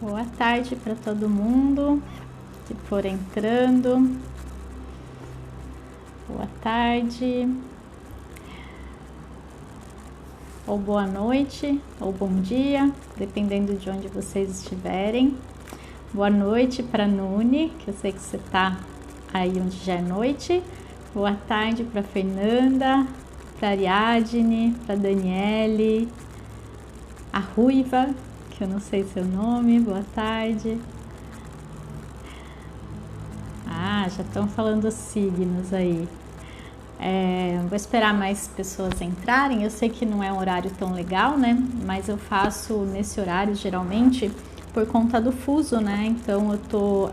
Boa tarde para todo mundo que for entrando. Boa tarde. Ou boa noite, ou bom dia, dependendo de onde vocês estiverem. Boa noite para Nuni, que eu sei que você está aí onde já é noite. Boa tarde para Fernanda, para Ariadne, para Daniele, a Ruiva, que eu não sei seu nome, boa tarde. Já estão falando os signos aí. Vou esperar mais pessoas entrarem. Eu sei que não é um horário tão legal, né? Mas eu faço nesse horário geralmente por conta do fuso, né? Então eu tô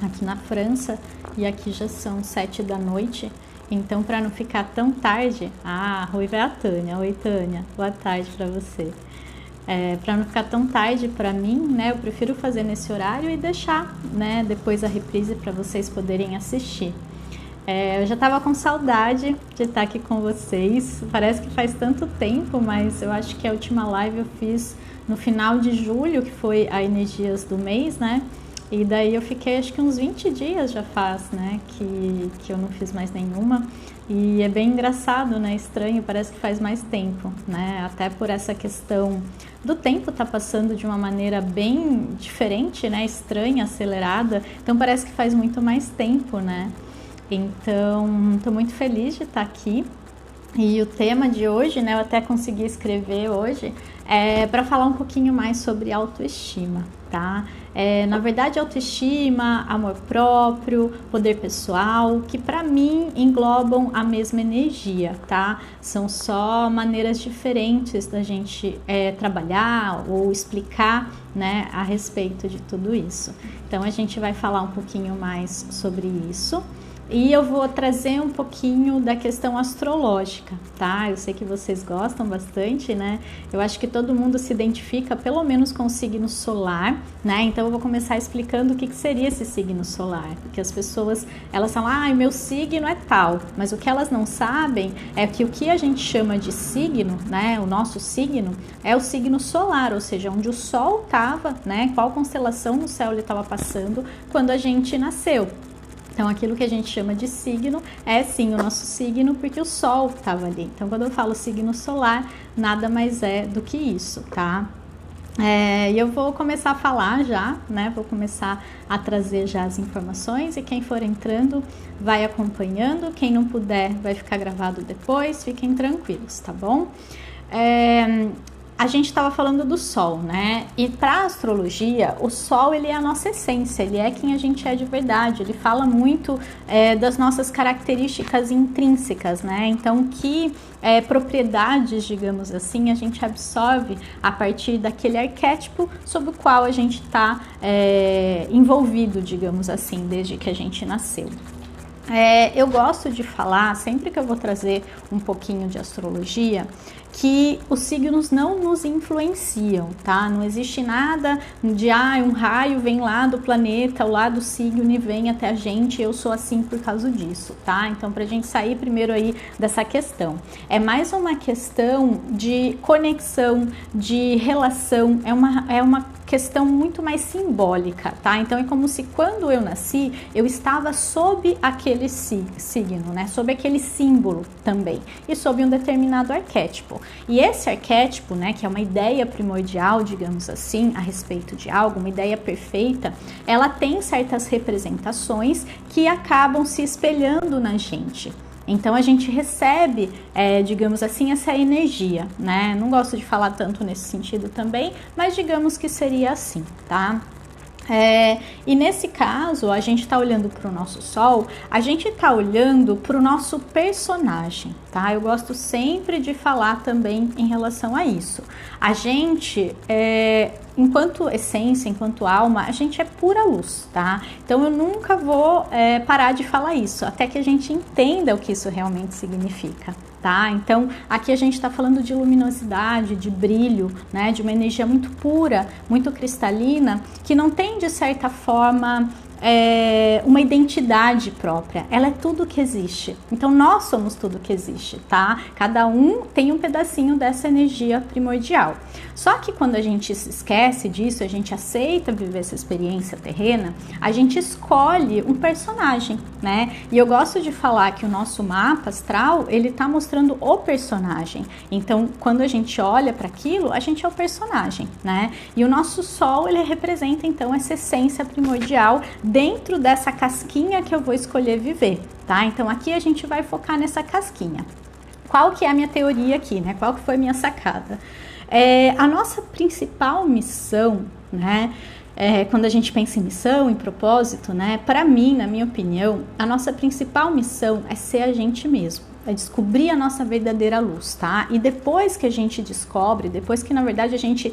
aqui na França e aqui já são 7 da noite. Então, para não ficar tão tarde, a Ruiva é a Tânia. Oi, Tânia, boa tarde para você. Para não ficar tão tarde para mim, né? Eu prefiro fazer nesse horário e deixar, né? Depois a reprise para vocês poderem assistir. Eu já estava com saudade de estar aqui com vocês. Parece que faz tanto tempo, mas eu acho que a última live eu fiz no final de julho, que foi a Energias do mês, né? E daí eu fiquei, acho que uns 20 dias já faz, né? Que eu não fiz mais nenhuma. E é bem engraçado, né? Estranho, parece que faz mais tempo, né? Até por essa questão do tempo tá passando de uma maneira bem diferente, né? Estranha, acelerada. Então parece que faz muito mais tempo, né? Então, estou muito feliz de estar aqui. E o tema de hoje, né, eu até consegui escrever hoje, para falar um pouquinho mais sobre autoestima, tá? Na verdade, autoestima, amor próprio, poder pessoal, que para mim englobam a mesma energia, tá? São só maneiras diferentes da gente trabalhar ou explicar, né, a respeito de tudo isso. Então, a gente vai falar um pouquinho mais sobre isso. E eu vou trazer um pouquinho da questão astrológica, tá? Eu sei que vocês gostam bastante, né? Eu acho que todo mundo se identifica pelo menos com o signo solar, né? Então eu vou começar explicando o que seria esse signo solar. Porque as pessoas, elas falam, meu signo é tal. Mas o que elas não sabem é que o que a gente chama de signo, né? O nosso signo é o signo solar, ou seja, onde o Sol estava, né? Qual constelação no céu ele estava passando quando a gente nasceu. Então, aquilo que a gente chama de signo é sim o nosso signo, porque o Sol estava ali. Então, quando eu falo signo solar, nada mais é do que isso, tá? E eu vou começar a falar já, né? Vou começar a trazer já as informações e quem for entrando vai acompanhando. Quem não puder vai ficar gravado depois, fiquem tranquilos, tá bom? A gente estava falando do Sol, né? E para a astrologia, o Sol ele é a nossa essência, ele é quem a gente é de verdade. Ele fala muito das nossas características intrínsecas, né? Então, que propriedades, digamos assim, a gente absorve a partir daquele arquétipo sobre o qual a gente está envolvido, digamos assim, desde que a gente nasceu. Eu gosto de falar, sempre que eu vou trazer um pouquinho de astrologia, que os signos não nos influenciam, tá? Não existe nada de, um raio vem lá do planeta, lá do signo e vem até a gente, eu sou assim por causa disso, tá? Então, pra gente sair primeiro aí dessa questão. É mais uma questão de conexão, de relação, é uma questão muito mais simbólica, tá? Então, é como se quando eu nasci, eu estava sob aquele signo, né? Sob aquele símbolo também, e sob um determinado arquétipo. E esse arquétipo, né, que é uma ideia primordial, digamos assim, a respeito de algo, uma ideia perfeita, ela tem certas representações que acabam se espelhando na gente. Então, a gente recebe, digamos assim, essa energia, né? Não gosto de falar tanto nesse sentido também, mas digamos que seria assim, tá? E nesse caso, a gente está olhando para o nosso Sol, a gente está olhando para o nosso personagem, tá? Eu gosto sempre de falar também em relação a isso. A gente, enquanto essência, enquanto alma, a gente é pura luz, tá? Então eu nunca vou parar de falar isso, até que a gente entenda o que isso realmente significa. Tá? Então, aqui a gente está falando de luminosidade, de brilho, né? De uma energia muito pura, muito cristalina, que não tem, de certa forma, uma identidade própria, ela é tudo que existe. Então nós somos tudo que existe, tá? Cada um tem um pedacinho dessa energia primordial. Só que quando a gente se esquece disso, a gente aceita viver essa experiência terrena, a gente escolhe um personagem, né? E eu gosto de falar que o nosso mapa astral, ele tá mostrando o personagem. Então, quando a gente olha para aquilo, a gente é o personagem, né? E o nosso sol, ele representa então essa essência primordial dentro dessa casquinha que eu vou escolher viver, tá? Então, aqui a gente vai focar nessa casquinha. Qual que é a minha teoria aqui, né? Qual que foi a minha sacada? A nossa principal missão, né? Quando a gente pensa em missão, em propósito, né? Para mim, na minha opinião, a nossa principal missão é ser a gente mesmo. É descobrir a nossa verdadeira luz, tá? E depois que a gente descobre, depois que na verdade a gente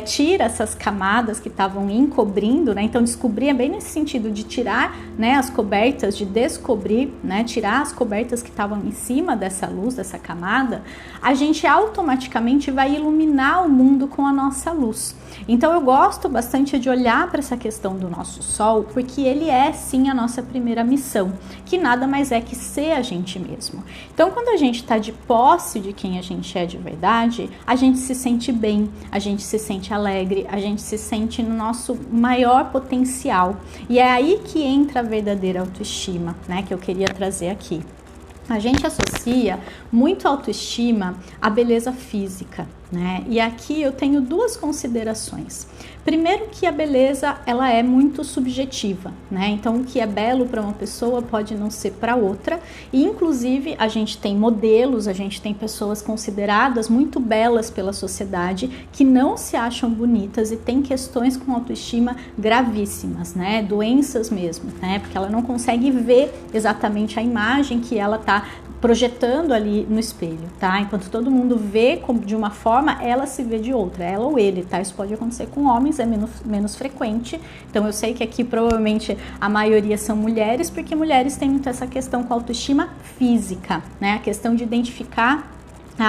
tira essas camadas que estavam encobrindo, né? Então descobrir é bem nesse sentido de tirar, né, as cobertas, de descobrir, né? Tirar as cobertas que estavam em cima dessa luz, dessa camada, a gente automaticamente vai iluminar o mundo com a nossa luz. Então eu gosto bastante de olhar para essa questão do nosso sol, porque ele é sim a nossa primeira missão, que nada mais é que ser a gente mesmo. Então, quando a gente está de posse de quem a gente é de verdade, a gente se sente bem, a gente se sente alegre, a gente se sente no nosso maior potencial. E é aí que entra a verdadeira autoestima, né, que eu queria trazer aqui. A gente associa muito a autoestima à beleza física, né? E aqui eu tenho duas considerações. Primeiro que a beleza, ela é muito subjetiva, né? Então o que é belo para uma pessoa pode não ser para outra. E inclusive a gente tem modelos, a gente tem pessoas consideradas muito belas pela sociedade que não se acham bonitas e tem questões com autoestima gravíssimas, né? Doenças mesmo, né? Porque ela não consegue ver exatamente a imagem que ela tá projetando ali no espelho, tá? Enquanto todo mundo vê de uma forma, ela se vê de outra, ela ou ele, tá? Isso pode acontecer com homens, é menos frequente. Então eu sei que aqui provavelmente a maioria são mulheres, porque mulheres têm muito essa questão com a autoestima física, né? A questão de identificar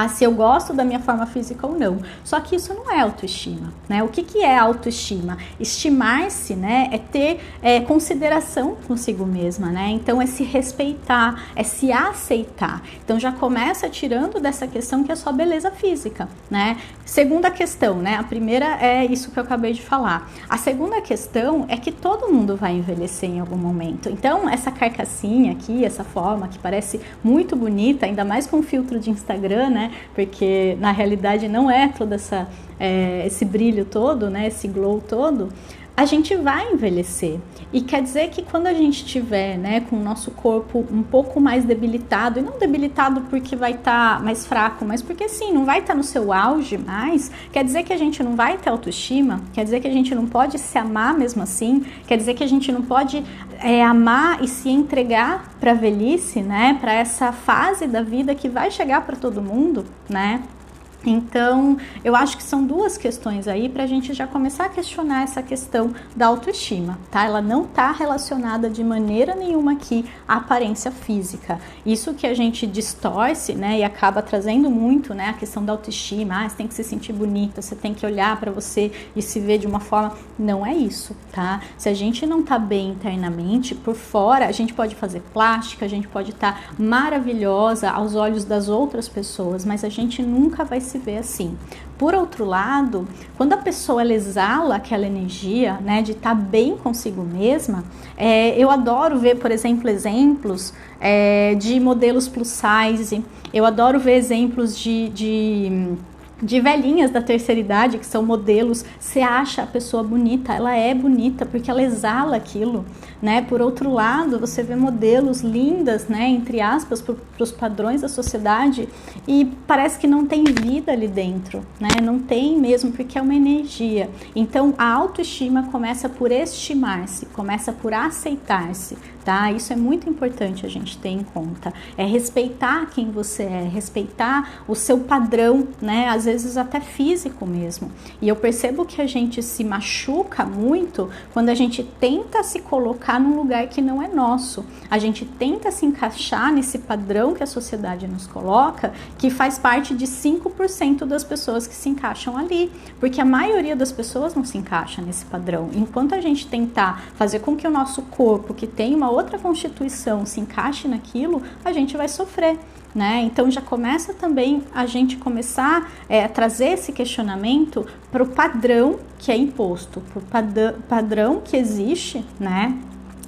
se eu gosto da minha forma física ou não. Só que isso não é autoestima, né? O que é autoestima? Estimar-se, né? É ter consideração consigo mesma, né? Então é se respeitar, é se aceitar. Então já começa tirando dessa questão que é só beleza física, né? Segunda questão, né? A primeira é isso que eu acabei de falar. A segunda questão é que todo mundo vai envelhecer em algum momento. Então essa carcassinha aqui, essa forma que parece muito bonita, ainda mais com filtro de Instagram, né? Porque na realidade não é todo esse brilho todo, né? Esse glow todo. A gente vai envelhecer. E quer dizer que quando a gente tiver, né, com o nosso corpo um pouco mais debilitado, e não debilitado porque vai estar mais fraco, mas porque sim, não vai estar no seu auge mais, quer dizer que a gente não vai ter autoestima, quer dizer que a gente não pode se amar mesmo assim, quer dizer que a gente não pode amar e se entregar para a velhice, né, para essa fase da vida que vai chegar para todo mundo, né? Então, eu acho que são duas questões aí para a gente já começar a questionar essa questão da autoestima, tá? Ela não está relacionada de maneira nenhuma aqui à aparência física. Isso que a gente distorce, né, e acaba trazendo muito, né, a questão da autoestima. Você tem que se sentir bonita, você tem que olhar para você e se ver de uma forma. Não é isso, tá? Se a gente não tá bem internamente, por fora, a gente pode fazer plástica, a gente pode estar maravilhosa aos olhos das outras pessoas, mas a gente nunca vai se ver assim. Por outro lado, quando a pessoa ela exala aquela energia, né, de estar bem consigo mesma, eu adoro ver, por exemplo, exemplos de modelos plus size, eu adoro ver exemplos de velhinhas da terceira idade, que são modelos. Você acha a pessoa bonita, ela é bonita porque ela exala aquilo, né? Por outro lado, você vê modelos lindas, né, entre aspas, para os padrões da sociedade, e parece que não tem vida ali dentro, né? Não tem mesmo, porque é uma energia. Então, a autoestima começa por estimar-se, começa por aceitar-se, tá? Isso é muito importante a gente ter em conta. É respeitar quem você é, respeitar o seu padrão, né? Às vezes até físico mesmo. E eu percebo que a gente se machuca muito quando a gente tenta se colocar num lugar que não é nosso. A gente tenta se encaixar nesse padrão que a sociedade nos coloca, que faz parte de 5% das pessoas que se encaixam ali. Porque a maioria das pessoas não se encaixa nesse padrão. Enquanto a gente tentar fazer com que o nosso corpo, que tem uma outra constituição, se encaixe naquilo, a gente vai sofrer, né? Então já começa também a gente começar a trazer esse questionamento para o padrão que é imposto, para o padrão que existe, né?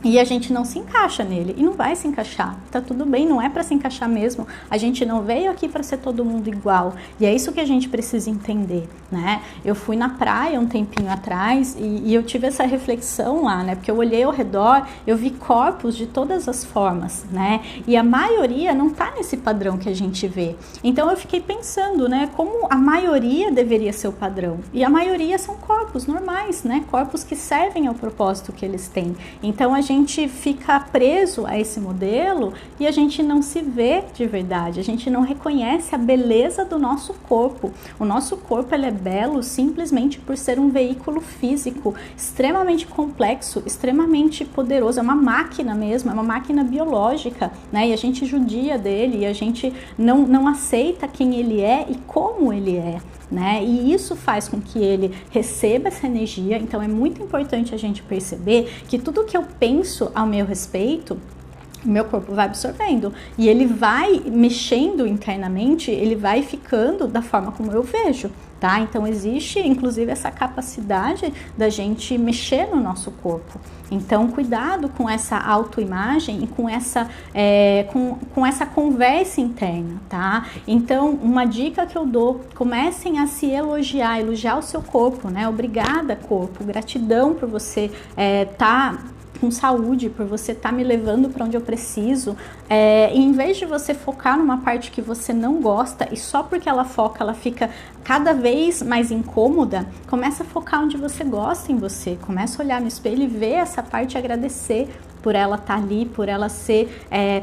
E a gente não se encaixa nele, e não vai se encaixar, tá tudo bem, não é para se encaixar mesmo, a gente não veio aqui para ser todo mundo igual, e é isso que a gente precisa entender, né? Eu fui na praia um tempinho atrás, e eu tive essa reflexão lá, né? Porque eu olhei ao redor, eu vi corpos de todas as formas, né? E a maioria não tá nesse padrão que a gente vê, então eu fiquei pensando, né? Como a maioria deveria ser o padrão, e a maioria são corpos normais, né? Corpos que servem ao propósito que eles têm, então a gente fica preso a esse modelo e a gente não se vê de verdade, a gente não reconhece a beleza do nosso corpo. O nosso corpo ele é belo simplesmente por ser um veículo físico extremamente complexo, extremamente poderoso, é uma máquina mesmo, é uma máquina biológica, né? E a gente judia dele, e a gente não aceita quem ele é e como ele é, né? E isso faz com que ele receba essa energia. Então é muito importante a gente perceber que tudo que eu penso ao meu respeito, o meu corpo vai absorvendo e ele vai mexendo internamente, ele vai ficando da forma como eu vejo, tá? Então existe inclusive essa capacidade da gente mexer no nosso corpo. Então cuidado com essa autoimagem e com essa conversa interna, tá? Então uma dica que eu dou: comecem a se elogiar o seu corpo, né? Obrigada, corpo, gratidão por você tá com saúde, por você estar me levando para onde eu preciso. E em vez de você focar numa parte que você não gosta e só porque ela foca, ela fica cada vez mais incômoda, começa a focar onde você gosta em você, começa a olhar no espelho e ver essa parte e agradecer por ela estar ali, por ela ser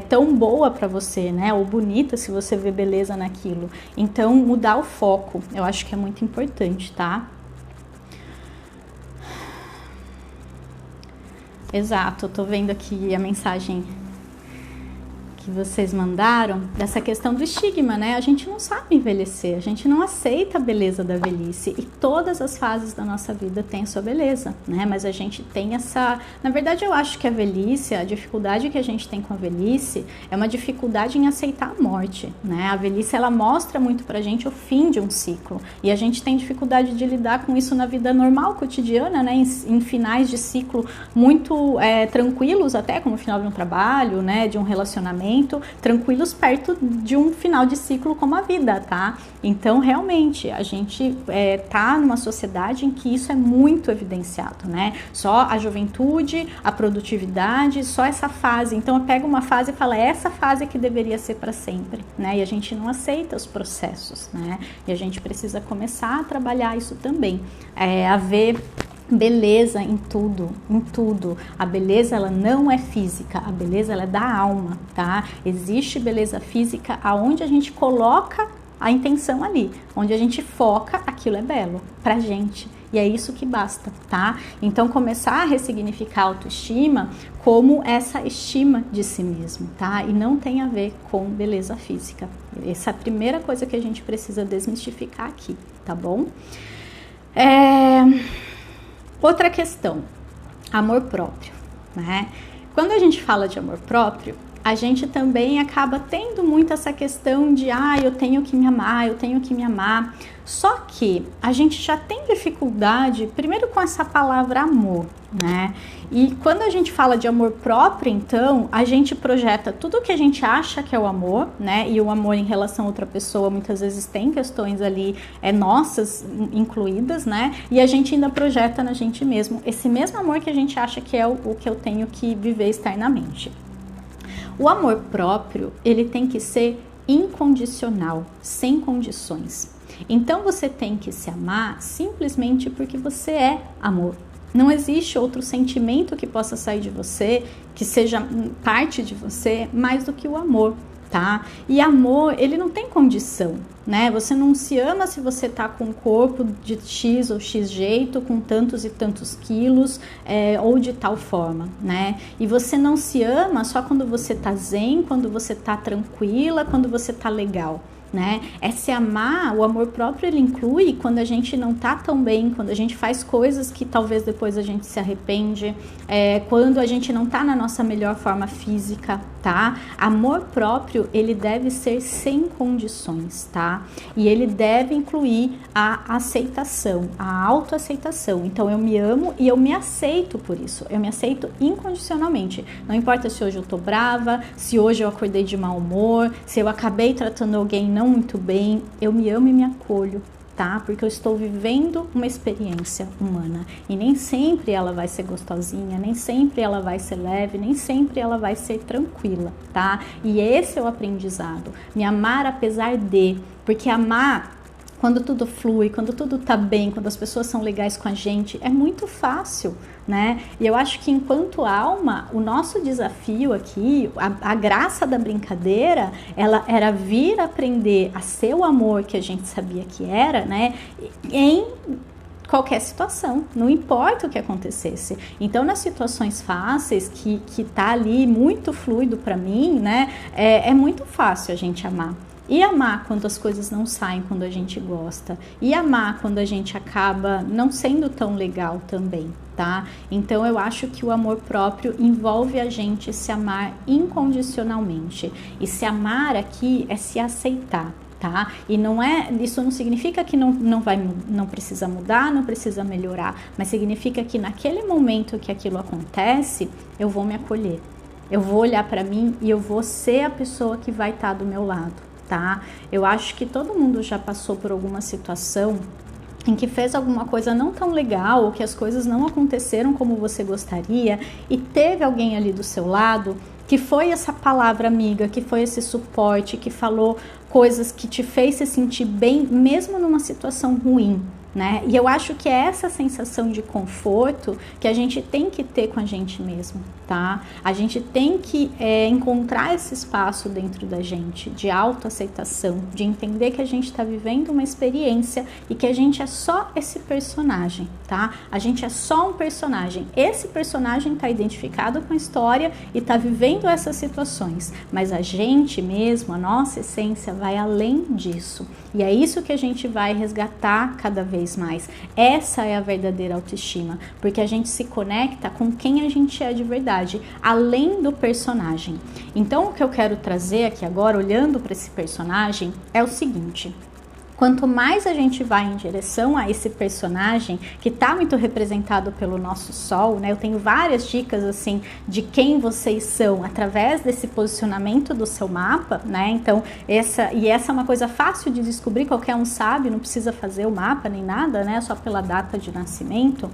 tão boa para você, né? Ou bonita se você vê beleza naquilo. Então mudar o foco, eu acho que é muito importante, tá? Exato, eu tô vendo aqui a mensagem que vocês mandaram, dessa questão do estigma, né? A gente não sabe envelhecer, a gente não aceita a beleza da velhice, e todas as fases da nossa vida têm a sua beleza, né? Mas a gente tem essa... Na verdade, eu acho que a velhice, a dificuldade que a gente tem com a velhice é uma dificuldade em aceitar a morte, né? A velhice, ela mostra muito pra gente o fim de um ciclo, e a gente tem dificuldade de lidar com isso na vida normal, cotidiana, né? Em finais de ciclo muito tranquilos até, como o final de um trabalho, né? De um relacionamento, tranquilos perto de um final de ciclo como a vida, tá? Então, realmente, a gente tá numa sociedade em que isso é muito evidenciado, né? Só a juventude, a produtividade, só essa fase. Então, eu pego uma fase e falo, é essa fase que deveria ser para sempre, né? E a gente não aceita os processos, né? E a gente precisa começar a trabalhar isso também, a ver beleza em tudo, em tudo. A beleza, ela não é física, a beleza, ela é da alma, tá? Existe beleza física aonde a gente coloca a intenção ali, onde a gente foca, aquilo é belo pra gente. E é isso que basta, tá? Então, começar a ressignificar a autoestima como essa estima de si mesmo, tá? E não tem a ver com beleza física. Essa é a primeira coisa que a gente precisa desmistificar aqui, tá bom? Outra questão, amor próprio, né? Quando a gente fala de amor próprio, a gente também acaba tendo muito essa questão de eu tenho que me amar, eu tenho que me amar. Só que a gente já tem dificuldade, primeiro com essa palavra amor, né? E quando a gente fala de amor próprio, então, a gente projeta tudo que a gente acha que é o amor, né? E o amor em relação a outra pessoa, muitas vezes tem questões ali nossas incluídas, né? E a gente ainda projeta na gente mesmo esse mesmo amor que a gente acha que é o que eu tenho que viver externamente. O amor próprio, ele tem que ser incondicional, sem condições. Então, você tem que se amar simplesmente porque você é amor, Não existe outro sentimento que possa sair de você, que seja parte de você, mais do que o amor, tá? E amor, ele não tem condição, né? Você não se ama se você tá com um corpo de X ou X jeito, com tantos e tantos quilos, ou de tal forma, né? E você não se ama só quando você tá zen, quando você tá tranquila, quando você tá legal, né? É se amar. O amor próprio, ele inclui quando a gente não tá tão bem, quando a gente faz coisas que talvez depois a gente se arrepende, quando a gente não tá na nossa melhor forma física, tá? Amor próprio, ele deve ser sem condições, tá? E ele deve incluir a aceitação, a autoaceitação. Então eu me amo e eu me aceito por isso, eu me aceito incondicionalmente. Não importa se hoje eu tô brava, se hoje eu acordei de mau humor, se eu acabei tratando alguém não muito bem, eu me amo e me acolho, tá? Porque eu estou vivendo uma experiência humana e nem sempre ela vai ser gostosinha, nem sempre ela vai ser leve, nem sempre ela vai ser tranquila, tá? E esse é o aprendizado, me amar apesar de, porque amar quando tudo flui, quando tudo tá bem, quando as pessoas são legais com a gente, é muito fácil, né? E eu acho que enquanto alma, o nosso desafio aqui, a graça da brincadeira, ela era vir aprender a ser o amor que a gente sabia que era, né? Em qualquer situação, não importa o que acontecesse. Então, nas situações fáceis, que tá ali muito fluido para mim, né? É muito fácil a gente amar. E amar quando as coisas não saem quando a gente gosta. E amar quando a gente acaba não sendo tão legal também, tá? Então eu acho que o amor próprio envolve a gente se amar incondicionalmente. E se amar aqui é se aceitar, tá? E isso não significa que não precisa mudar, não precisa melhorar, mas significa que naquele momento que aquilo acontece, eu vou me acolher. Eu vou olhar para mim e eu vou ser a pessoa que vai estar do meu lado. Tá? Eu acho que todo mundo já passou por alguma situação em que fez alguma coisa não tão legal, ou que as coisas não aconteceram como você gostaria, e teve alguém ali do seu lado que foi essa palavra amiga, que foi esse suporte, que falou coisas que te fez se sentir bem, mesmo numa situação ruim, né? E eu acho que é essa sensação de conforto que a gente tem que ter com a gente mesmo, tá? A gente tem que encontrar esse espaço dentro da gente de autoaceitação, de entender que a gente está vivendo uma experiência e que a gente é só esse personagem, tá? A gente é só um personagem. Esse personagem está identificado com a história e está vivendo essas situações, mas a gente mesmo, a nossa essência vai além disso. E é isso que a gente vai resgatar cada vez mais. Essa é a verdadeira autoestima, porque a gente se conecta com quem a gente é de verdade, além do personagem. Então, o que eu quero trazer aqui agora, olhando para esse personagem, é o seguinte: quanto mais a gente vai em direção a esse personagem que está muito representado pelo nosso sol, né? Eu tenho várias dicas assim de quem vocês são através desse posicionamento do seu mapa, né? Então essa é uma coisa fácil de descobrir, qualquer um sabe, não precisa fazer o mapa nem nada, né? Só pela data de nascimento.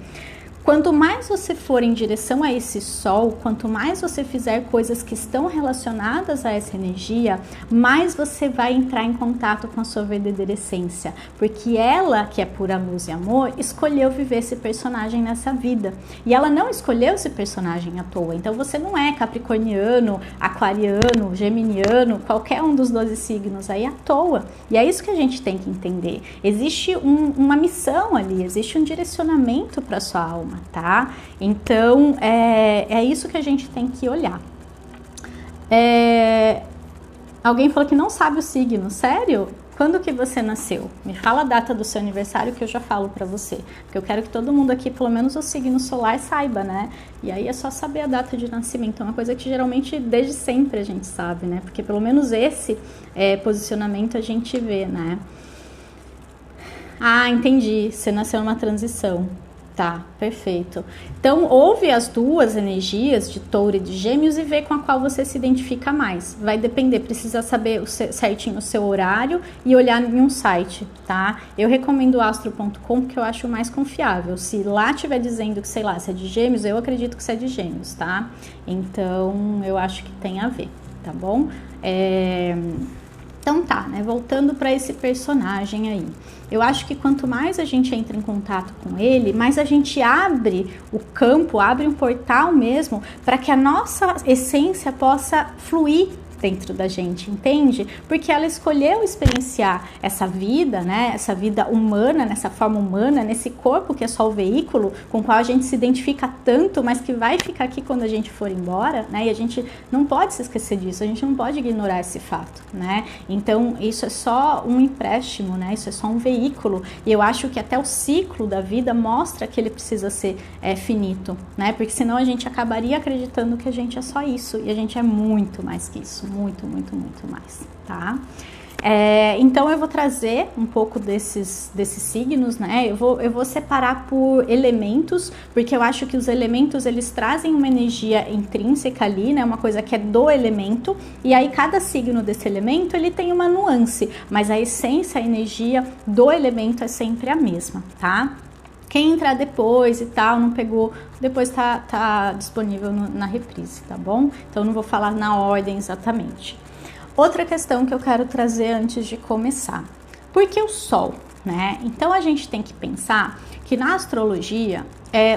Quanto mais você for em direção a esse sol, quanto mais você fizer coisas que estão relacionadas a essa energia, mais você vai entrar em contato com a sua verdadeira essência. Porque ela, que é pura luz e amor, escolheu viver esse personagem nessa vida. E ela não escolheu esse personagem à toa. Então você não é capricorniano, aquariano, geminiano, qualquer um dos 12 signos aí à toa. E é isso que a gente tem que entender. Existe uma missão ali, existe um direcionamento para sua alma. Tá? Então é isso que a gente tem que olhar. Alguém falou que não sabe o signo, sério? Quando que você nasceu? Me fala a data do seu aniversário que eu já falo pra você, porque eu quero que todo mundo aqui, pelo menos o signo solar, saiba, né? E aí é só saber a data de nascimento, é uma coisa que geralmente desde sempre a gente sabe, né? Porque pelo menos esse posicionamento a gente vê, né? Ah, entendi, você nasceu numa transição. Tá, perfeito. Então, ouve as duas energias de touro e de gêmeos e vê com a qual você se identifica mais. Vai depender, precisa saber certinho o seu horário e olhar em um site, tá? Eu recomendo o astro.com porque eu acho mais confiável. Se lá estiver dizendo que, sei lá, se é de gêmeos, eu acredito que você é de gêmeos, tá? Então, eu acho que tem a ver, tá bom? Então tá, né? Voltando para esse personagem aí. Eu acho que quanto mais a gente entra em contato com ele, mais a gente abre o campo, abre um portal mesmo, para que a nossa essência possa fluir dentro da gente, entende? Porque ela escolheu experienciar essa vida, né? Essa vida humana, nessa forma humana, nesse corpo que é só o veículo com o qual a gente se identifica tanto, mas que vai ficar aqui quando a gente for embora, né? E a gente não pode se esquecer disso, a gente não pode ignorar esse fato, né? Então, isso é só um empréstimo, né? Isso é só um veículo. E eu acho que até o ciclo da vida mostra que ele precisa ser finito, né? Porque senão a gente acabaria acreditando que a gente é só isso, e a gente é muito mais que isso. Muito, muito, muito mais, tá? Então eu vou trazer um pouco desses signos, né? Eu vou separar por elementos, porque eu acho que os elementos eles trazem uma energia intrínseca ali, né? Uma coisa que é do elemento, e aí cada signo desse elemento ele tem uma nuance, mas a essência, a energia do elemento é sempre a mesma, tá? Quem entrar depois e tal, não pegou, depois tá disponível na reprise, tá bom? Então não vou falar na ordem exatamente. Outra questão que eu quero trazer antes de começar. Por que o Sol, né? Então a gente tem que pensar que na astrologia,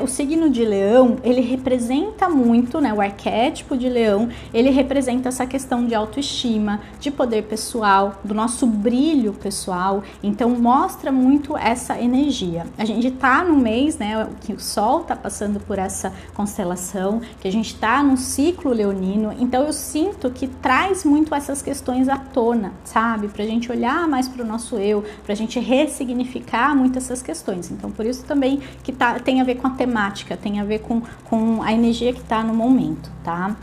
o signo de Leão, ele representa muito, né, o arquétipo de Leão, ele representa essa questão de autoestima, de poder pessoal, do nosso brilho pessoal, então mostra muito essa energia. A gente tá no mês, né, que o Sol tá passando por essa constelação, que a gente tá num ciclo leonino, então eu sinto que traz muito essas questões à tona, sabe? Pra gente olhar mais pro nosso eu, pra gente ressignificar muito essas questões. Então por isso também que tem a ver com a temática, tem a ver com a energia que está no momento, tá?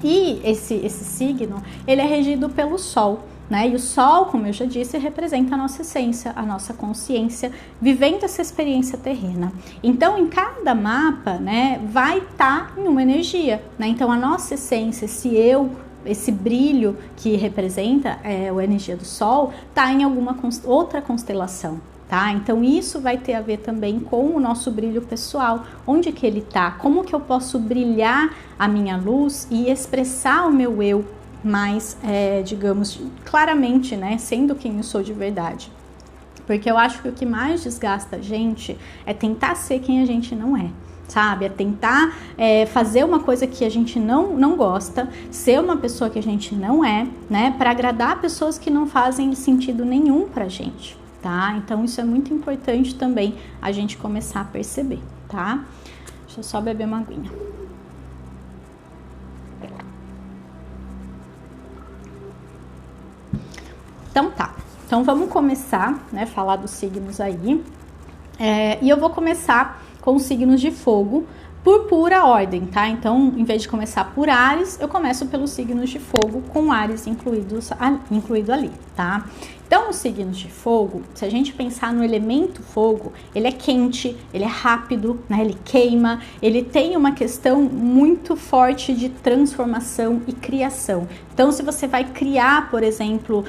E esse signo, ele é regido pelo Sol, né? E o Sol, como eu já disse, representa a nossa essência, a nossa consciência, vivendo essa experiência terrena. Então, em cada mapa, né, vai estar em uma energia, né? Então, a nossa essência, esse eu, esse brilho que representa a energia do Sol, está em alguma outra constelação. Tá? Então isso vai ter a ver também com o nosso brilho pessoal, onde que ele tá, como que eu posso brilhar a minha luz e expressar o meu eu mais, digamos, claramente, né, sendo quem eu sou de verdade. Porque eu acho que o que mais desgasta a gente é tentar ser quem a gente não é. Sabe, é tentar fazer uma coisa que a gente não gosta, ser uma pessoa que a gente não é, né, para agradar pessoas que não fazem sentido nenhum pra gente. Tá? Então isso é muito importante também a gente começar a perceber, tá? Deixa eu só beber uma aguinha. Então tá, então vamos começar, né, falar dos signos aí, e eu vou começar com os signos de fogo, por pura ordem, tá? Então, em vez de começar por Áries, eu começo pelos signos de fogo, com Áries incluído ali, tá? Então, os signos de fogo, se a gente pensar no elemento fogo, ele é quente, ele é rápido, né? Ele queima, ele tem uma questão muito forte de transformação e criação. Então, se você vai criar, por exemplo,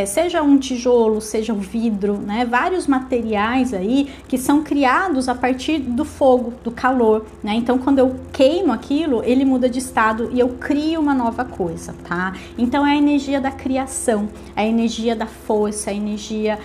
seja um tijolo, seja um vidro, né? Vários materiais aí que são criados a partir do fogo, do calor, né? Então, quando eu queimo aquilo, ele muda de estado e eu crio uma nova coisa, tá? Então, é a energia da criação, é a energia da força, a energia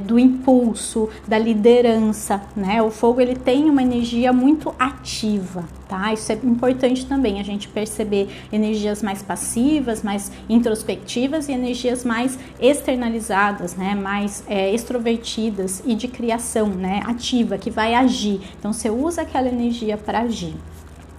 do impulso, da liderança, né? O fogo, ele tem uma energia muito ativa, tá? Isso é importante também, a gente perceber energias mais passivas, mais introspectivas e energias mais externalizadas, né? Mais extrovertidas e de criação, né? Ativa, que vai agir. Então, você usa aquela energia para agir.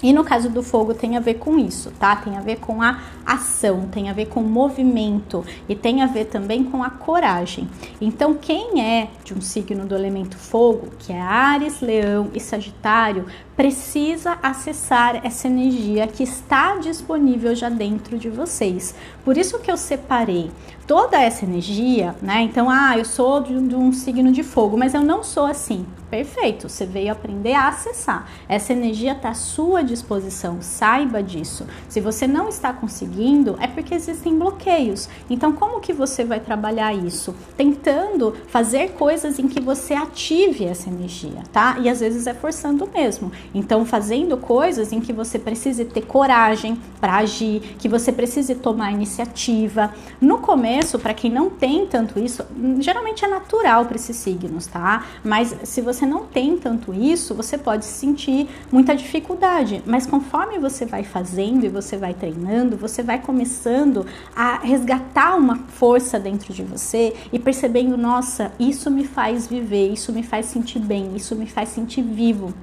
E no caso do fogo tem a ver com isso, tá? Tem a ver com a ação, tem a ver com o movimento e tem a ver também com a coragem. Então, quem é de um signo do elemento fogo, que é Áries, Leão e Sagitário, precisa acessar essa energia que está disponível já dentro de vocês. Por isso que eu separei toda essa energia, né? Então, eu sou de um signo de fogo, mas eu não sou assim. Perfeito, você veio aprender a acessar. Essa energia está à sua disposição, saiba disso. Se você não está conseguindo, é porque existem bloqueios. Então, como que você vai trabalhar isso? Tentando fazer coisas em que você ative essa energia, tá? E às vezes é forçando mesmo. Então, fazendo coisas em que você precise ter coragem para agir, que você precise tomar iniciativa. No começo, para quem não tem tanto isso, geralmente é natural para esses signos, tá? Mas se você não tem tanto isso, você pode sentir muita dificuldade, mas conforme você vai fazendo e você vai treinando, você vai começando a resgatar uma força dentro de você e percebendo, nossa, isso me faz viver, isso me faz sentir bem, isso me faz sentir vivo.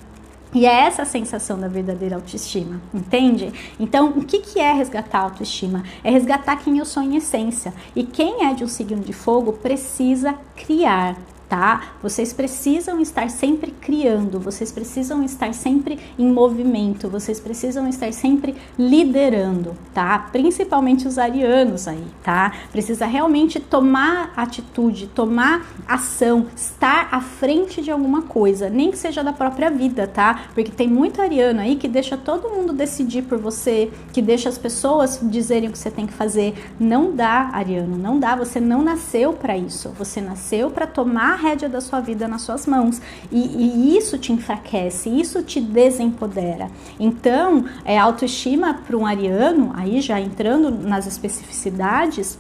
E é essa a sensação da verdadeira autoestima, entende? Então, o que é resgatar a autoestima? É resgatar quem eu sou em essência. E quem é de um signo de fogo precisa criar, tá? Vocês precisam estar sempre criando, vocês precisam estar sempre em movimento, vocês precisam estar sempre liderando, tá? Principalmente os arianos aí, tá? Precisa realmente tomar atitude, tomar ação, estar à frente de alguma coisa, nem que seja da própria vida, tá? Porque tem muito ariano aí que deixa todo mundo decidir por você, que deixa as pessoas dizerem o que você tem que fazer. Não dá, ariano, não dá, você não nasceu para isso, você nasceu para tomar a rédea da sua vida nas suas mãos e isso te enfraquece, isso te desempodera. Então, autoestima para um ariano, aí já entrando nas especificidades,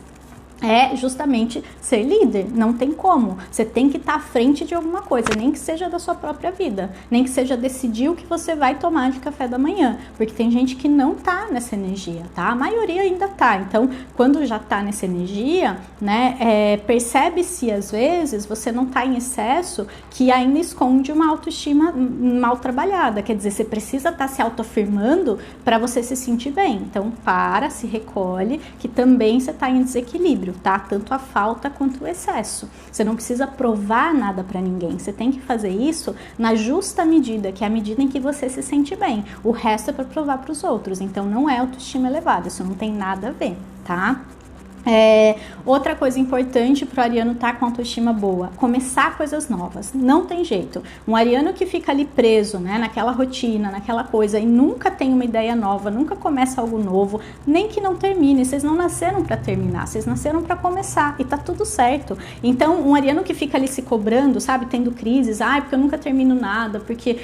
é justamente ser líder, não tem como, você tem que estar à frente de alguma coisa, nem que seja da sua própria vida, nem que seja decidir o que você vai tomar de café da manhã, porque tem gente que não tá nessa energia, tá? A maioria ainda tá, então quando já tá nessa energia, né, percebe-se às vezes, você não tá em excesso, que ainda esconde uma autoestima mal trabalhada, quer dizer, você precisa estar se autoafirmando para você se sentir bem, então se recolhe, que também você tá em desequilíbrio, tá? Tanto a falta quanto o excesso. Você não precisa provar nada para ninguém. Você tem que fazer isso na justa medida, que é a medida em que você se sente bem. O resto é para provar para os outros. Então não é autoestima elevada, isso não tem nada a ver, tá? Outra coisa importante para o ariano estar com autoestima boa, começar coisas novas, não tem jeito. Um ariano que fica ali preso, né, naquela rotina, naquela coisa e nunca tem uma ideia nova, nunca começa algo novo, nem que não termine, vocês não nasceram para terminar, vocês nasceram para começar e tá tudo certo. Então um ariano que fica ali se cobrando, sabe, tendo crises, porque eu nunca termino nada, porque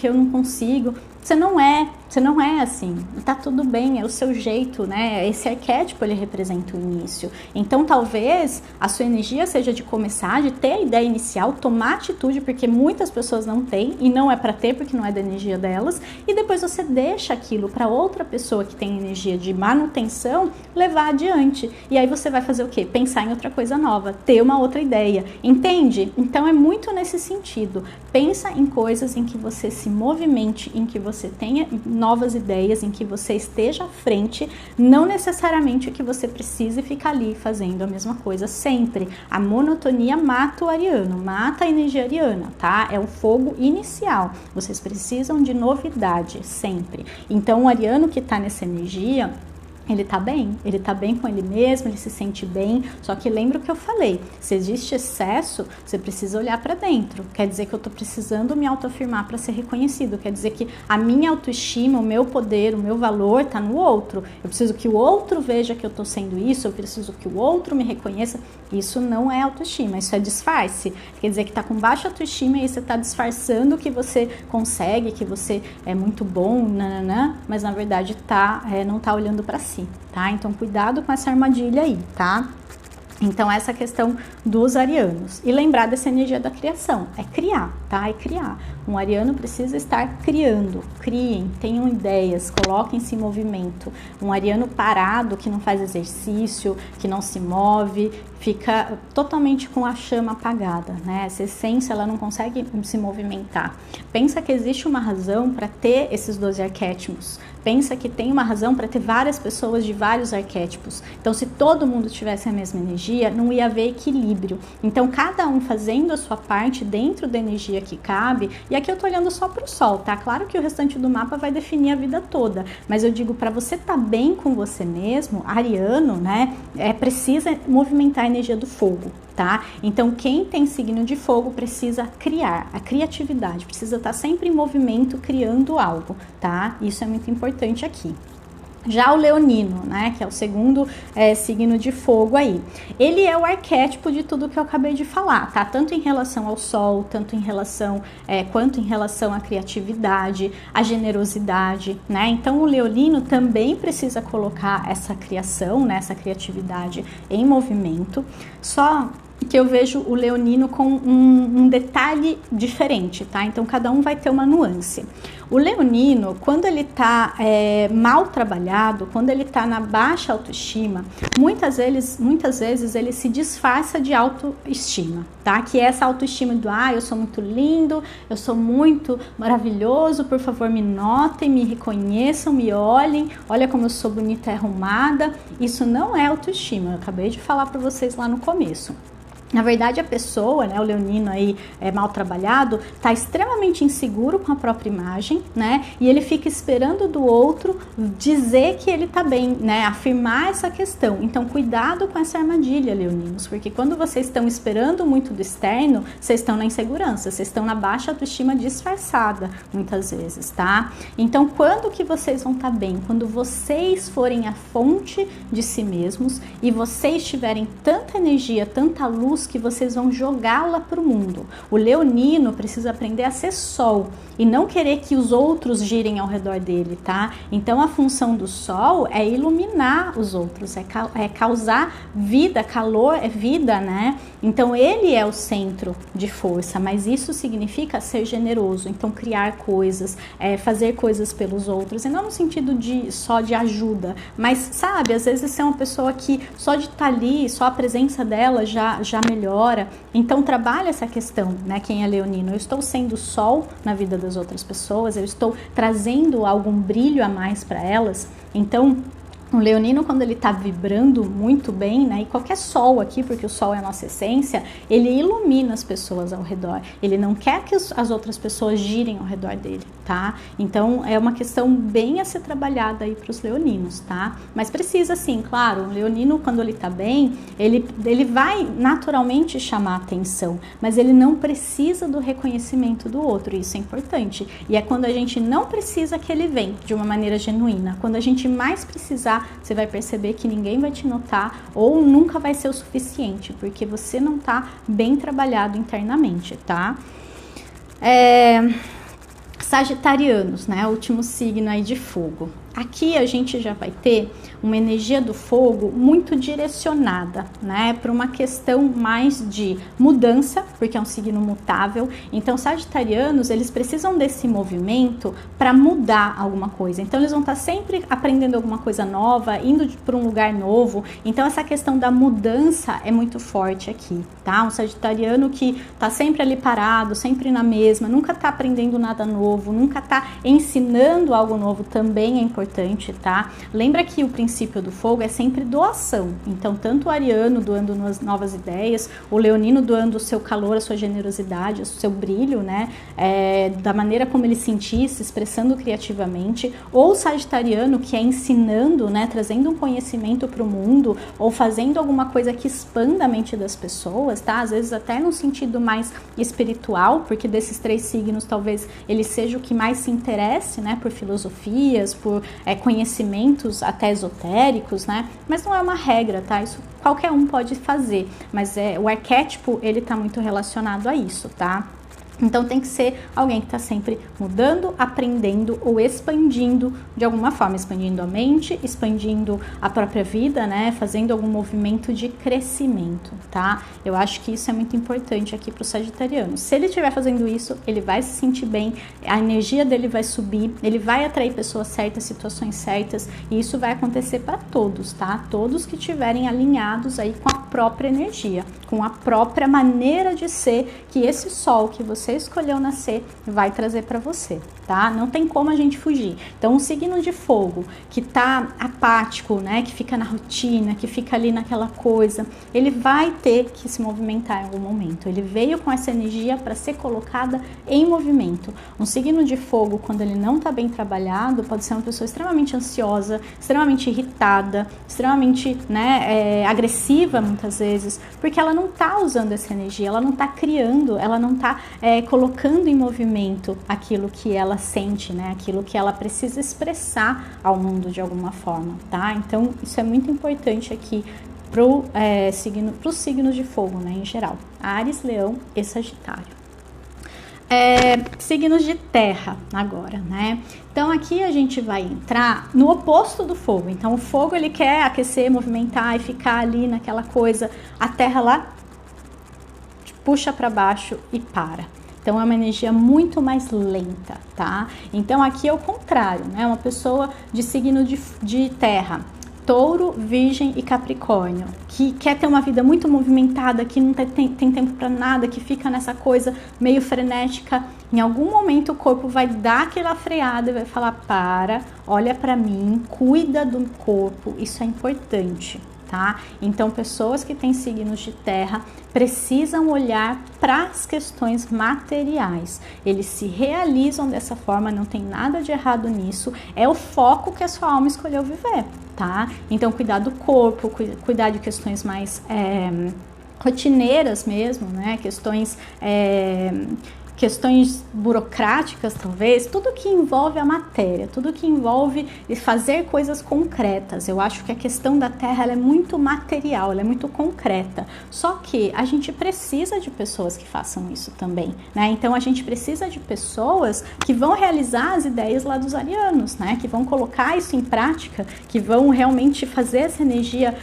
eu não consigo. Você não é assim, tá tudo bem, é o seu jeito, né? Esse arquétipo, ele representa o início. Então, talvez a sua energia seja de começar, de ter a ideia inicial, tomar atitude, porque muitas pessoas não têm, e não é para ter, porque não é da energia delas, e depois você deixa aquilo para outra pessoa que tem energia de manutenção levar adiante. E aí você vai fazer o quê? Pensar em outra coisa nova, ter uma outra ideia, entende? Então, é muito nesse sentido. Pensa em coisas em que você se movimente, em que você tenha novas ideias, em que você esteja à frente, não necessariamente que você precise ficar ali fazendo a mesma coisa sempre. A monotonia mata o ariano, mata a energia ariana, tá? É o fogo inicial. Vocês precisam de novidade sempre. Então, o ariano que tá nessa energia, ele tá bem com ele mesmo, ele se sente bem, só que lembra o que eu falei, se existe excesso, você precisa olhar para dentro, quer dizer que eu tô precisando me autoafirmar para ser reconhecido, quer dizer que a minha autoestima, o meu poder, o meu valor tá no outro, eu preciso que o outro veja que eu tô sendo isso, eu preciso que o outro me reconheça, isso não é autoestima, isso é disfarce, quer dizer que tá com baixa autoestima e aí você tá disfarçando que você consegue, que você é muito bom, mas na verdade não tá olhando para si. Tá? Então, cuidado com essa armadilha aí, tá? Então, essa questão dos arianos. E lembrar dessa energia da criação. É criar, tá? É criar. Um ariano precisa estar criando. Criem, tenham ideias, coloquem-se em movimento. Um ariano parado, que não faz exercício, que não se move, fica totalmente com a chama apagada, né? Essa essência, ela não consegue se movimentar. Pensa que existe uma razão para ter esses 12 arquétipos. Pensa que tem uma razão para ter várias pessoas de vários arquétipos. Então, se todo mundo tivesse a mesma energia, não ia haver equilíbrio. Então, cada um fazendo a sua parte dentro da energia que cabe, e aqui eu tô olhando só pro Sol, tá? Claro que o restante do mapa vai definir a vida toda, mas eu digo, para você estar bem com você mesmo, ariano, né, precisa movimentar a energia do fogo, tá? Então, quem tem signo de fogo precisa criar, a criatividade, precisa estar sempre em movimento, criando algo, tá? Isso é muito importante aqui. Já o leonino, né, que é o segundo signo de fogo aí, ele é o arquétipo de tudo que eu acabei de falar, tá? Tanto em relação ao sol, tanto em relação, quanto em relação à criatividade, à generosidade, né? Então o leonino também precisa colocar essa criação, né, essa criatividade em movimento, só que eu vejo o leonino com um detalhe diferente, tá? Então cada um vai ter uma nuance. O leonino, quando ele tá mal trabalhado, quando ele tá na baixa autoestima, muitas vezes ele se disfarça de autoestima, tá? Que é essa autoestima do, eu sou muito lindo, eu sou muito maravilhoso, por favor me notem, me reconheçam, me olhem, olha como eu sou bonita e arrumada. Isso não é autoestima, eu acabei de falar para vocês lá no começo. Na verdade, a pessoa, né, o leonino aí mal trabalhado, tá extremamente inseguro com a própria imagem, né? E ele fica esperando do outro dizer que ele tá bem, né? Afirmar essa questão. Então, cuidado com essa armadilha, leoninos, porque quando vocês estão esperando muito do externo, vocês estão na insegurança, vocês estão na baixa autoestima disfarçada, muitas vezes, tá? Então, quando que vocês vão estar bem? Quando vocês forem a fonte de si mesmos e vocês tiverem tanta energia, tanta luz, que vocês vão jogá-la para o mundo. O leonino precisa aprender a ser sol e não querer que os outros girem ao redor dele, tá? Então a função do sol é iluminar os outros, é causar vida, calor é vida, né? Então ele é o centro de força, mas isso significa ser generoso, então criar coisas, fazer coisas pelos outros, e não no sentido só de ajuda, mas sabe, às vezes você é uma pessoa que só de estar ali, só a presença dela já melhora. Então trabalha essa questão, né? Quem é leonino, eu estou sendo sol na vida das outras pessoas, eu estou trazendo algum brilho a mais para elas. Então o leonino, quando ele está vibrando muito bem, né, e qualquer sol aqui, porque o sol é a nossa essência, ele ilumina as pessoas ao redor, ele não quer que as outras pessoas girem ao redor dele, tá? Então é uma questão bem a ser trabalhada aí para os leoninos, tá? Mas precisa sim, claro, o leonino, quando ele tá bem, ele vai naturalmente chamar atenção, mas ele não precisa do reconhecimento do outro, isso é importante. E é quando a gente não precisa que ele venha de uma maneira genuína, quando a gente mais precisar, você vai perceber que ninguém vai te notar ou nunca vai ser o suficiente, porque você não tá bem trabalhado internamente, tá? Sagitarianos, né? O último signo aí de fogo. Aqui a gente já vai ter uma energia do fogo muito direcionada, né, para uma questão mais de mudança, porque é um signo mutável. Então, sagitarianos, eles precisam desse movimento para mudar alguma coisa. Então, eles vão estar sempre aprendendo alguma coisa nova, indo para um lugar novo. Então, essa questão da mudança é muito forte aqui, tá? Um sagitariano que tá sempre ali parado, sempre na mesma, nunca tá aprendendo nada novo, nunca tá ensinando algo novo, também é importante, tá? Lembra que o princípio do fogo é sempre doação. Então, tanto o ariano doando novas ideias, o leonino doando o seu calor, a sua generosidade, o seu brilho, né? Da maneira como ele sentir, se expressando criativamente, ou o sagitariano que é ensinando, né? Trazendo um conhecimento para o mundo, ou fazendo alguma coisa que expanda a mente das pessoas, tá? Às vezes até no sentido mais espiritual, porque desses três signos talvez ele seja o que mais se interesse, né? Por filosofias, por conhecimentos até esotéricos, né? Mas não é uma regra, tá? Isso qualquer um pode fazer, mas o arquétipo, ele tá muito relacionado a isso, tá? Então tem que ser alguém que está sempre mudando, aprendendo ou expandindo de alguma forma, expandindo a mente, expandindo a própria vida, né? Fazendo algum movimento de crescimento, tá? Eu acho que isso é muito importante aqui para o sagitariano. Se ele estiver fazendo isso, ele vai se sentir bem, a energia dele vai subir, ele vai atrair pessoas certas, situações certas, e isso vai acontecer para todos, tá? Todos que estiverem alinhados aí com a própria energia, com a própria maneira de ser, que esse sol que você você escolheu nascer vai trazer para você, tá? Não tem como a gente fugir. Então, um signo de fogo que tá apático, né, que fica na rotina, que fica ali naquela coisa, ele vai ter que se movimentar em algum momento. Ele veio com essa energia para ser colocada em movimento. Um signo de fogo, quando ele não tá bem trabalhado, pode ser uma pessoa extremamente ansiosa, extremamente irritada, extremamente, né, agressiva muitas vezes, porque ela não tá usando essa energia, ela não tá criando, ela não tá colocando em movimento aquilo que ela sente, né, aquilo que ela precisa expressar ao mundo de alguma forma, tá? Então, isso é muito importante aqui pro signos de fogo, né, em geral. Áries, Leão e Sagitário. Signos de terra agora, né? Então aqui a gente vai entrar no oposto do fogo. Então o fogo ele quer aquecer, movimentar e ficar ali naquela coisa. A terra lá puxa para baixo e para. Então é uma energia muito mais lenta, tá? Então aqui é o contrário, né? Uma pessoa de signo de terra, Touro, Virgem e Capricórnio, que quer ter uma vida muito movimentada, que não tem tempo para nada, que fica nessa coisa meio frenética. Em algum momento o corpo vai dar aquela freada e vai falar: para, olha para mim, cuida do corpo, isso é importante, tá? Então, pessoas que têm signos de terra precisam olhar para as questões materiais. Eles se realizam dessa forma, não tem nada de errado nisso, é o foco que a sua alma escolheu viver, tá? Então, cuidar do corpo, cuidar de questões mais rotineiras mesmo, né? Questões burocráticas, talvez, tudo que envolve a matéria, tudo que envolve fazer coisas concretas. Eu acho que a questão da terra ela é muito material, ela é muito concreta. Só que a gente precisa de pessoas que façam isso também, né? Então a gente precisa de pessoas que vão realizar as ideias lá dos arianos, né? Que vão colocar isso em prática, que vão realmente fazer essa energia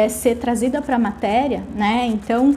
ser trazida para a matéria, né? Então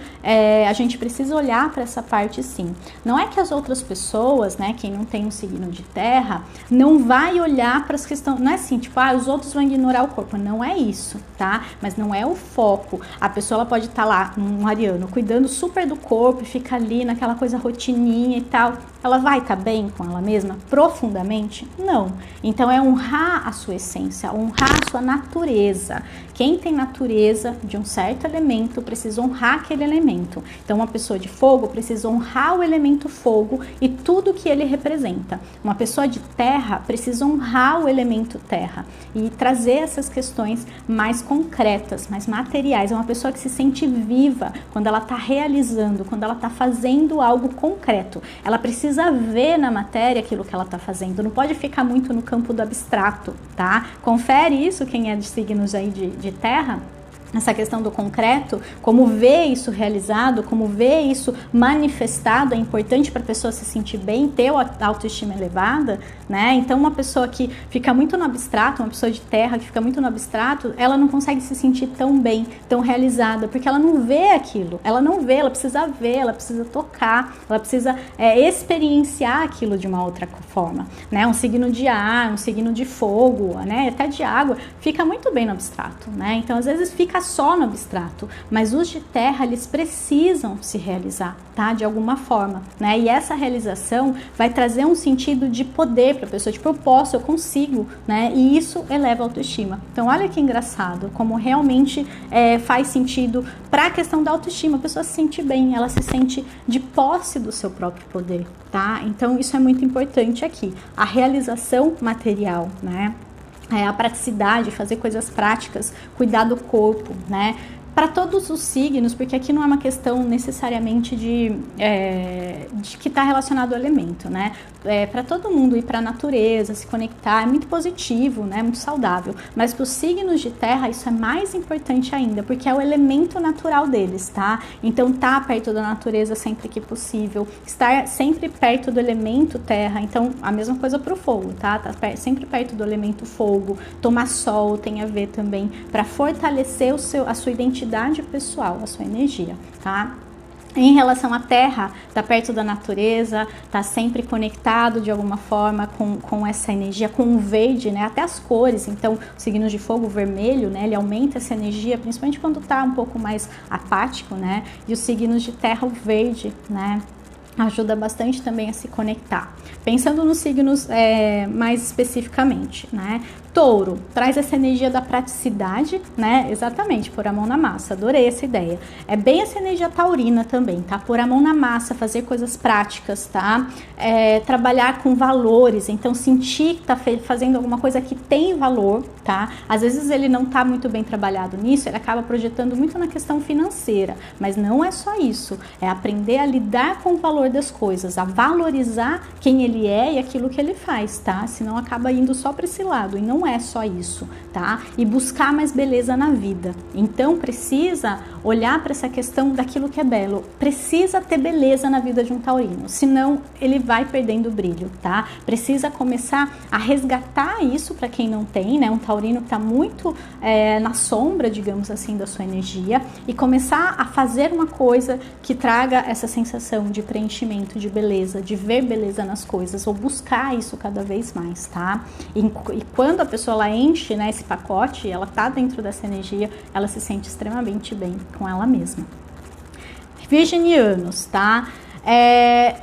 a gente precisa olhar para essa parte sim. Não é que as outras pessoas, né, quem não tem um signo de terra, não vai olhar para as questões, não é assim, tipo, os outros vão ignorar o corpo, não é isso, tá? Mas não é o foco. A pessoa ela pode estar lá, um ariano, cuidando super do corpo e fica ali naquela coisa rotininha e tal. Ela vai estar bem com ela mesma profundamente? Não. Então é honrar a sua essência, honrar a sua natureza. Quem tem natureza de um certo elemento precisa honrar aquele elemento. Então uma pessoa de fogo precisa honrar o elemento fogo e tudo que ele representa. Uma pessoa de terra precisa honrar o elemento terra e trazer essas questões mais concretas, mais materiais. É uma pessoa que se sente viva quando ela está realizando, quando ela está fazendo algo concreto. Ela precisa ver na matéria aquilo que ela está fazendo, não pode ficar muito no campo do abstrato, tá? Confere isso, quem é de signos aí de terra, essa questão do concreto, como ver isso realizado, como ver isso manifestado, é importante para a pessoa se sentir bem, ter a autoestima elevada, né? Então uma pessoa que fica muito no abstrato, uma pessoa de terra que fica muito no abstrato, ela não consegue se sentir tão bem, tão realizada, porque ela não vê aquilo, ela não vê, ela precisa ver, ela precisa tocar, ela precisa experienciar aquilo de uma outra forma, né? Um signo de ar, um signo de fogo, né? Até de água, fica muito bem no abstrato, né? Então às vezes fica só no abstrato, mas os de terra eles precisam se realizar, tá? De alguma forma, né? E essa realização vai trazer um sentido de poder para a pessoa, tipo, eu posso, eu consigo, né? E isso eleva a autoestima. Então olha que engraçado, como realmente faz sentido para a questão da autoestima. A pessoa se sente bem, ela se sente de posse do seu próprio poder, tá? Então isso é muito importante aqui, a realização material, né? A praticidade, fazer coisas práticas, cuidar do corpo, né? Para todos os signos, porque aqui não é uma questão necessariamente de que está relacionado ao elemento, né? Para todo mundo ir para a natureza, se conectar, é muito positivo, né? Muito saudável. Mas para os signos de terra, isso é mais importante ainda, porque é o elemento natural deles, tá? Então, tá perto da natureza sempre que possível, estar sempre perto do elemento terra. Então, a mesma coisa para o fogo, tá? Tá sempre perto do elemento fogo. Tomar sol tem a ver também para fortalecer a sua identidade pessoal, a sua energia, tá? Em relação à terra, tá perto da natureza, tá sempre conectado de alguma forma com essa energia, com o verde, né? Até as cores. Então, o signo de fogo, o vermelho, né? Ele aumenta essa energia, principalmente quando tá um pouco mais apático, né? E os signos de terra, o verde, né? ajuda bastante também a se conectar. Pensando nos signos mais especificamente, né? Touro, traz essa energia da praticidade, né? Exatamente, pôr a mão na massa, adorei essa ideia. É bem essa energia taurina também, tá? Pôr a mão na massa, fazer coisas práticas, tá? Trabalhar com valores, então sentir que tá fazendo alguma coisa que tem valor, tá? Às vezes ele não tá muito bem trabalhado nisso, ele acaba projetando muito na questão financeira, mas não é só isso, é aprender a lidar com o valor das coisas, a valorizar quem ele é e aquilo que ele faz, tá? Senão acaba indo só para esse lado, e não é só isso, tá? E buscar mais beleza na vida. Então precisa olhar para essa questão daquilo que é belo, precisa ter beleza na vida de um taurino, senão ele vai perdendo o brilho, tá? Precisa começar a resgatar isso para quem não tem, né? Um taurino que tá muito na sombra, digamos assim, da sua energia, e começar a fazer uma coisa que traga essa sensação de preenchimento, de beleza, de ver beleza nas coisas, ou buscar isso cada vez mais, tá? E quando a pessoa ela enche, né, esse pacote, ela tá dentro dessa energia, ela se sente extremamente bem com ela mesma. Virginianos, tá?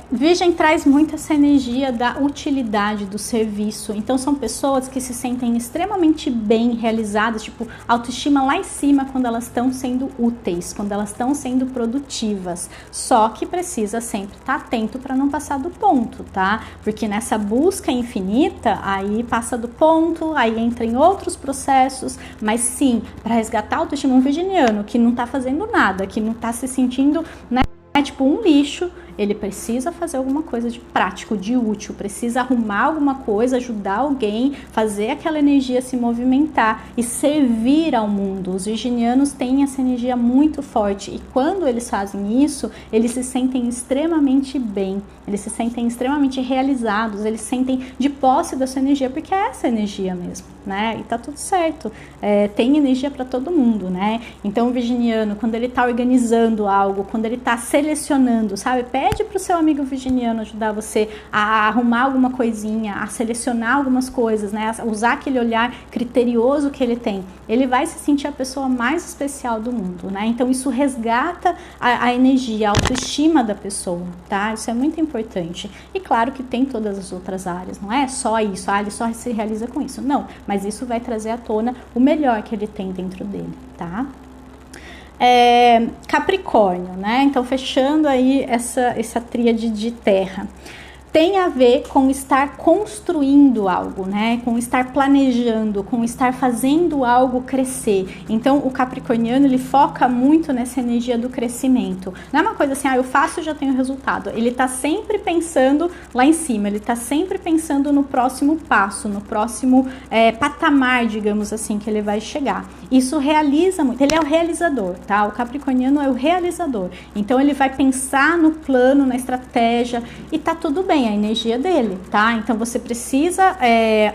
Virgem traz muito essa energia da utilidade, do serviço. Então são pessoas que se sentem extremamente bem realizadas, tipo, autoestima lá em cima quando elas estão sendo úteis, quando elas estão sendo produtivas. Só que precisa sempre estar atento para não passar do ponto, tá? Porque nessa busca infinita, aí passa do ponto, aí entra em outros processos, mas sim, para resgatar a autoestima, um virginiano que não tá fazendo nada, que não tá se sentindo, né, tipo um lixo, ele precisa fazer alguma coisa de prático, de útil, precisa arrumar alguma coisa, ajudar alguém, fazer aquela energia se movimentar e servir ao mundo. Os virginianos têm essa energia muito forte e quando eles fazem isso, eles se sentem extremamente bem, eles se sentem extremamente realizados, eles sentem de posse da sua energia, porque é essa energia mesmo, né? E tá tudo certo, tem energia para todo mundo, né? Então o virginiano, quando ele tá organizando algo, quando ele tá selecionando, sabe? Pede para o seu amigo virginiano ajudar você a arrumar alguma coisinha, a selecionar algumas coisas, né? A usar aquele olhar criterioso que ele tem. Ele vai se sentir a pessoa mais especial do mundo, né? Então isso resgata a energia, a autoestima da pessoa, tá? Isso é muito importante. E claro que tem todas as outras áreas, não é só isso, ele só se realiza com isso. Não, mas isso vai trazer à tona o melhor que ele tem dentro dele, tá? Capricórnio, né? Então fechando aí essa tríade de terra, tem a ver com estar construindo algo, né? Com estar planejando, com estar fazendo algo crescer. Então o capricorniano ele foca muito nessa energia do crescimento. Não é uma coisa assim, eu faço e já tenho resultado. Ele tá sempre pensando lá em cima, ele tá sempre pensando no próximo passo, no próximo patamar, digamos assim, que ele vai chegar. Isso realiza muito, ele é o realizador, tá? O capricorniano é o realizador. Então ele vai pensar no plano, na estratégia e tá tudo bem, a energia dele, tá? Então você precisa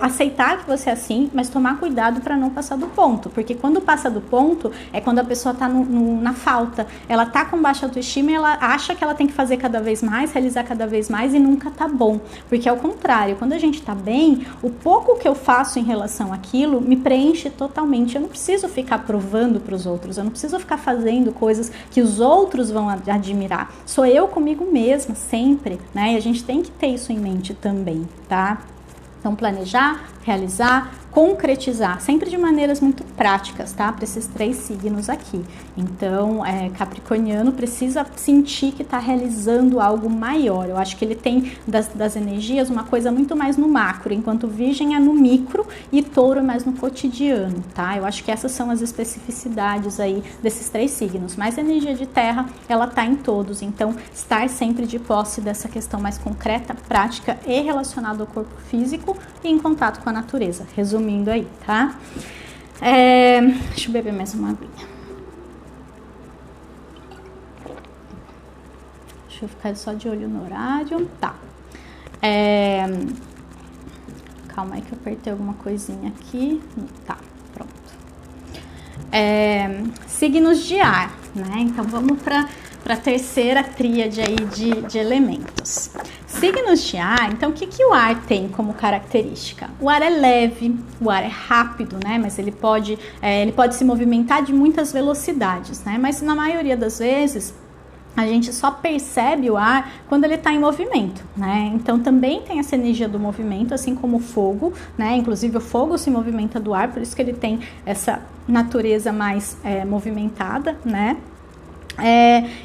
aceitar que você é assim, mas tomar cuidado para não passar do ponto, porque quando passa do ponto é quando a pessoa tá na falta, ela tá com baixa autoestima e ela acha que ela tem que fazer cada vez mais, realizar cada vez mais e nunca tá bom, porque ao contrário, quando a gente tá bem, o pouco que eu faço em relação àquilo me preenche totalmente. Eu não preciso ficar provando para os outros, eu não preciso ficar fazendo coisas que os outros vão admirar, sou eu comigo mesma sempre, né? E a gente tem que ter isso em mente também, tá? Então planejar, realizar, concretizar, sempre de maneiras muito práticas, tá? Para esses 3 signos aqui. Então, capricorniano precisa sentir que está realizando algo maior. Eu acho que ele tem das energias uma coisa muito mais no macro, enquanto virgem é no micro e touro é mais no cotidiano, tá? Eu acho que essas são as especificidades aí desses 3 signos. Mas a energia de terra, ela tá em todos. Então, estar sempre de posse dessa questão mais concreta, prática e relacionada ao corpo físico e em contato com a natureza. Resumindo aí, tá? Deixa eu beber mais uma aguinha. Deixa eu ficar só de olho no horário. Tá. Calma aí que eu apertei alguma coisinha aqui. Tá, pronto. Signos de ar, né? Então vamos para a terceira tríade aí de elementos. Signos de ar, então o que o ar tem como característica? O ar é leve, o ar é rápido, né? Mas ele pode se movimentar de muitas velocidades, né? Mas na maioria das vezes a gente só percebe o ar quando ele está em movimento, né? Então também tem essa energia do movimento, assim como o fogo, né? Inclusive o fogo se movimenta do ar, por isso que ele tem essa natureza mais movimentada, né?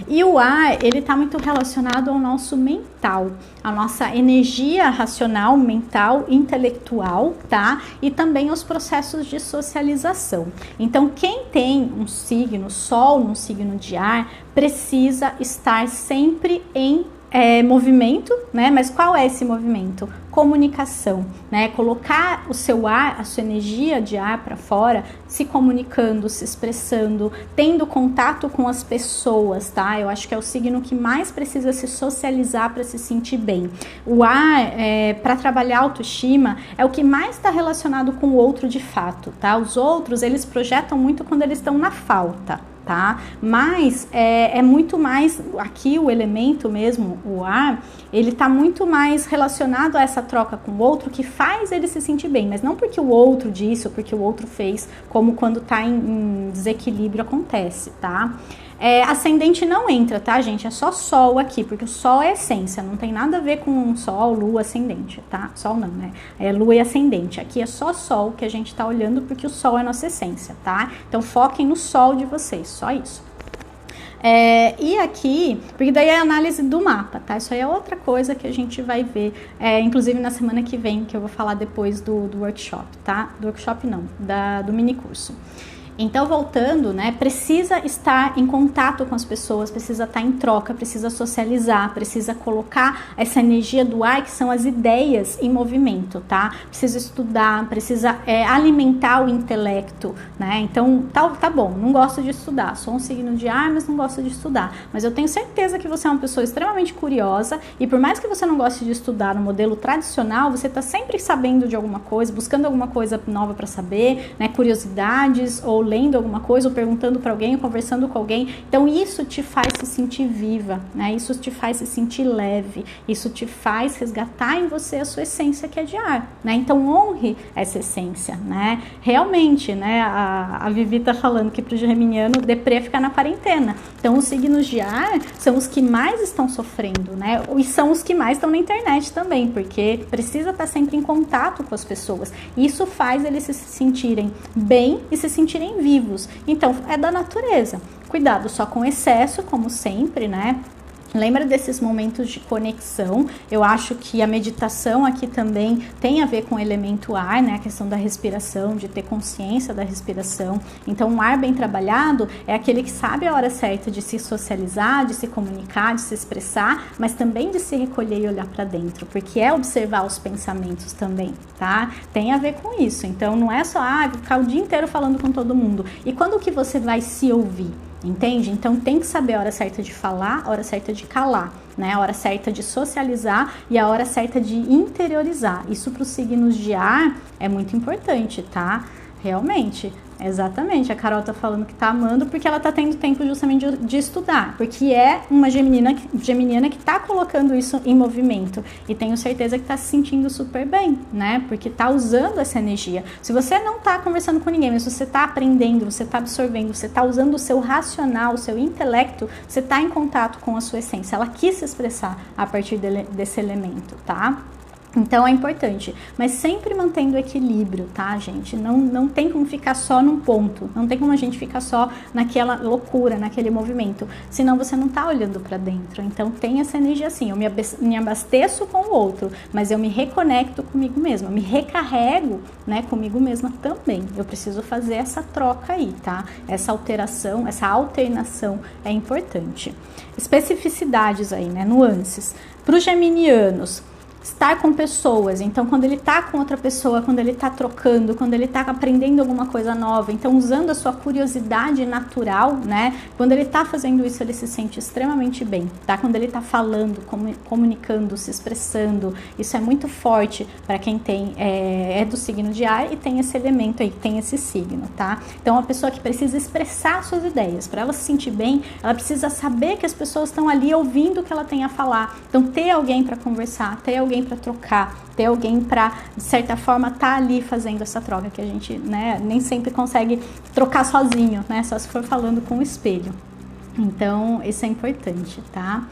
E o ar, ele está muito relacionado ao nosso mental, a nossa energia racional, mental, intelectual, tá? E também aos processos de socialização. Então, quem tem um signo, Sol no signo de ar, precisa estar sempre em movimento, né? Mas qual é esse movimento? Comunicação, né? Colocar o seu ar, a sua energia de ar para fora, se comunicando, se expressando, tendo contato com as pessoas, tá? Eu acho que é o signo que mais precisa se socializar para se sentir bem. O ar, para trabalhar a autoestima, é o que mais está relacionado com o outro de fato, tá? Os outros, eles projetam muito quando eles estão na falta, tá? Mas é muito mais, aqui o elemento mesmo, o ar, ele tá muito mais relacionado a essa troca com o outro, que faz ele se sentir bem, mas não porque o outro disse ou porque o outro fez, como quando tá em desequilíbrio acontece, tá? Ascendente não entra, tá, gente? É só Sol aqui, porque o Sol é essência, não tem nada a ver com Sol, Lua, Ascendente, tá? Sol não, né? É Lua e Ascendente. Aqui é só Sol que a gente tá olhando, porque o Sol é nossa essência, tá? Então foquem no Sol de vocês, só isso. E aqui, porque daí é a análise do mapa, tá? Isso aí é outra coisa que a gente vai ver, inclusive na semana que vem, que eu vou falar depois do workshop, tá? Do workshop não, do mini curso. Então, voltando, né, precisa estar em contato com as pessoas, precisa estar em troca, precisa socializar, precisa colocar essa energia do ar, que são as ideias, em movimento, tá? Precisa estudar, precisa alimentar o intelecto, né? Então, tá bom, não gosto de estudar, sou um signo de ar, mas não gosto de estudar. Mas eu tenho certeza que você é uma pessoa extremamente curiosa e por mais que você não goste de estudar no modelo tradicional, você tá sempre sabendo de alguma coisa, buscando alguma coisa nova para saber, né? Curiosidades ou lendo alguma coisa, ou perguntando para alguém, ou conversando com alguém. Então isso te faz se sentir viva, né? Isso te faz se sentir leve, isso te faz resgatar em você a sua essência, que é de ar, né? Então honre essa essência, né? Realmente, né? A Vivi tá falando que pro geminiano deprê ficar na quarentena. Então os signos de ar são os que mais estão sofrendo, né? E são os que mais estão na internet também, porque precisa estar sempre em contato com as pessoas. Isso faz eles se sentirem bem e se sentirem vivos. Então, é da natureza. Cuidado só com excesso, como sempre, né? Lembra desses momentos de conexão. Eu acho que a meditação aqui também tem a ver com o elemento ar, né? A questão da respiração, de ter consciência da respiração. Então, um ar bem trabalhado é aquele que sabe a hora certa de se socializar, de se comunicar, de se expressar, mas também de se recolher e olhar para dentro, porque é observar os pensamentos também, tá? Tem a ver com isso. Então, não é só, ficar o dia inteiro falando com todo mundo. E quando que você vai se ouvir? Entende? Então tem que saber a hora certa de falar, a hora certa de calar, né? A hora certa de socializar e a hora certa de interiorizar. Isso para os signos de ar é muito importante, tá? Realmente, exatamente. A Carol tá falando que tá amando porque ela tá tendo tempo justamente de estudar, porque é uma geminiana que tá colocando isso em movimento e tenho certeza que tá se sentindo super bem, né? Porque tá usando essa energia. Se você não tá conversando com ninguém, mas você tá aprendendo, você tá absorvendo, você tá usando o seu racional, o seu intelecto, você tá em contato com a sua essência. Ela quis se expressar a partir desse elemento, tá? Então é importante, mas sempre mantendo o equilíbrio, tá, gente? Não tem como ficar só num ponto, não tem como a gente ficar só naquela loucura, naquele movimento, senão você não tá olhando para dentro. Então tem essa energia assim, eu me abasteço com o outro, mas eu me reconecto comigo mesma, eu me recarrego, né, comigo mesma também. Eu preciso fazer essa troca aí, tá? Essa alteração, essa alternação é importante. Especificidades aí, né, nuances. Para os geminianos, estar com pessoas, então quando ele tá com outra pessoa, quando ele tá trocando, quando ele tá aprendendo alguma coisa nova, então usando a sua curiosidade natural, né? Quando ele tá fazendo isso, ele se sente extremamente bem, tá? Quando ele tá falando, comunicando, se expressando, isso é muito forte para quem tem, é do signo de ar e tem esse elemento aí, tem esse signo, tá? Então, uma pessoa que precisa expressar suas ideias, para ela se sentir bem, ela precisa saber que as pessoas estão ali ouvindo o que ela tem a falar, então ter alguém para conversar, ter alguém para trocar, ter alguém para, de certa forma, tá ali fazendo essa troca, que a gente, né, nem sempre consegue trocar sozinho, né, só se for falando com o espelho. Então, isso é importante, tá?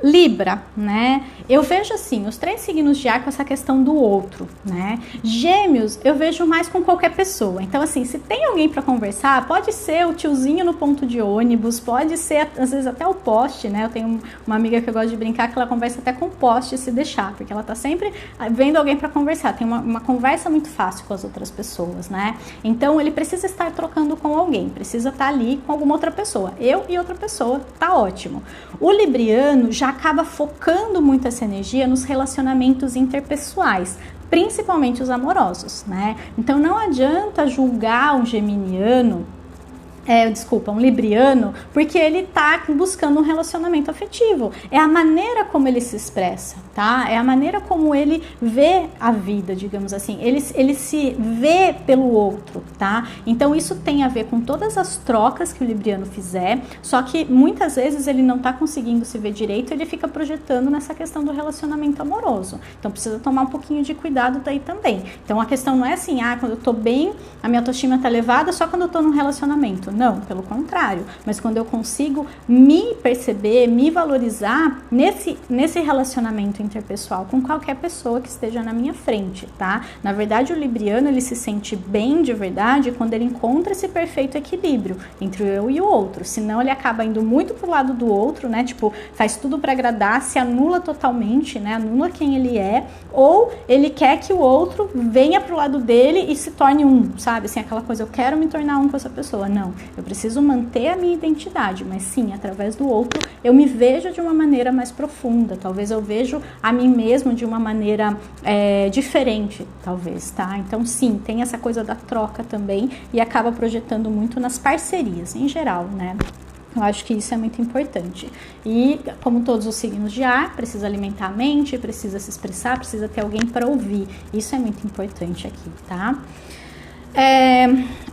Libra, né? Eu vejo assim, os 3 signos de ar com essa questão do outro, né? Gêmeos, eu vejo mais com qualquer pessoa. Então, assim, se tem alguém para conversar, pode ser o tiozinho no ponto de ônibus, pode ser, às vezes, até o poste, né? Eu tenho uma amiga que eu gosto de brincar que ela conversa até com o poste se deixar, porque ela tá sempre vendo alguém para conversar. Tem uma conversa muito fácil com as outras pessoas, né? Então, ele precisa estar trocando com alguém, precisa estar ali com alguma outra pessoa. Eu e outra pessoa, tá ótimo. O libriano já acaba focando muito essa energia nos relacionamentos interpessoais, principalmente os amorosos, né? Então não adianta julgar um geminiano, um libriano, porque ele tá buscando um relacionamento afetivo. É a maneira como ele se expressa, tá? É a maneira como ele vê a vida, digamos assim. Ele se vê pelo outro, tá? Então isso tem a ver com todas as trocas que o libriano fizer, só que muitas vezes ele não tá conseguindo se ver direito, ele fica projetando nessa questão do relacionamento amoroso. Então precisa tomar um pouquinho de cuidado daí também. Então a questão não é assim, quando eu tô bem, a minha autoestima tá elevada só quando eu tô num relacionamento. Não, pelo contrário, mas quando eu consigo me perceber, me valorizar nesse relacionamento interpessoal com qualquer pessoa que esteja na minha frente, tá? Na verdade, o libriano, ele se sente bem de verdade quando ele encontra esse perfeito equilíbrio entre o eu e o outro, senão ele acaba indo muito pro lado do outro, né? Tipo, faz tudo para agradar, se anula totalmente, né? Anula quem ele é, ou ele quer que o outro venha pro lado dele e se torne um, sabe? Assim, aquela coisa, eu quero me tornar um com essa pessoa. Não, eu preciso manter a minha identidade, mas sim, através do outro, eu me vejo de uma maneira mais profunda. Talvez eu vejo a mim mesmo de uma maneira diferente, talvez, tá? Então, sim, tem essa coisa da troca também e acaba projetando muito nas parcerias, em geral, né? Eu acho que isso é muito importante. E, como todos os signos de ar, precisa alimentar a mente, precisa se expressar, precisa ter alguém para ouvir. Isso é muito importante aqui, tá?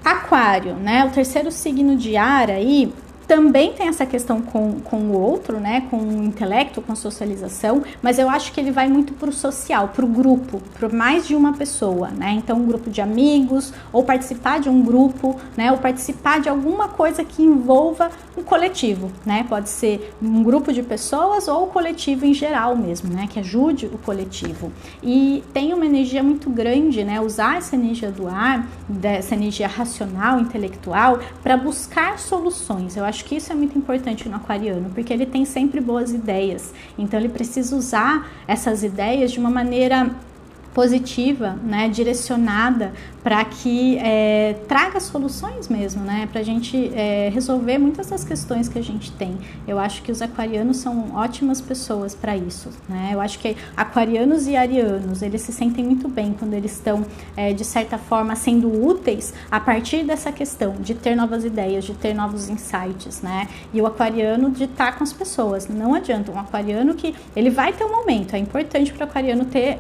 Aquário, né? O terceiro signo de ar aí também tem essa questão com o outro, né? Com o intelecto, com a socialização, mas eu acho que ele vai muito pro social, pro grupo, pro mais de uma pessoa, né? Então, um grupo de amigos, ou participar de um grupo, né? Ou participar de alguma coisa que envolva um coletivo, né? Pode ser um grupo de pessoas ou o coletivo em geral mesmo, né? Que ajude o coletivo. E tem uma energia muito grande, né? Usar essa energia do ar, dessa energia racional, intelectual, para buscar soluções. Eu acho que isso é muito importante no aquariano, porque ele tem sempre boas ideias. Então, ele precisa usar essas ideias de uma maneira positiva, né, direcionada para que traga soluções mesmo, né, para a gente resolver muitas das questões que a gente tem. Eu acho que os aquarianos são ótimas pessoas para isso, né. Eu acho que aquarianos e arianos, eles se sentem muito bem quando eles estão, de certa forma, sendo úteis a partir dessa questão de ter novas ideias, de ter novos insights, né, e o aquariano de estar com as pessoas. Não adianta um aquariano que ele vai ter um momento, é importante para o aquariano ter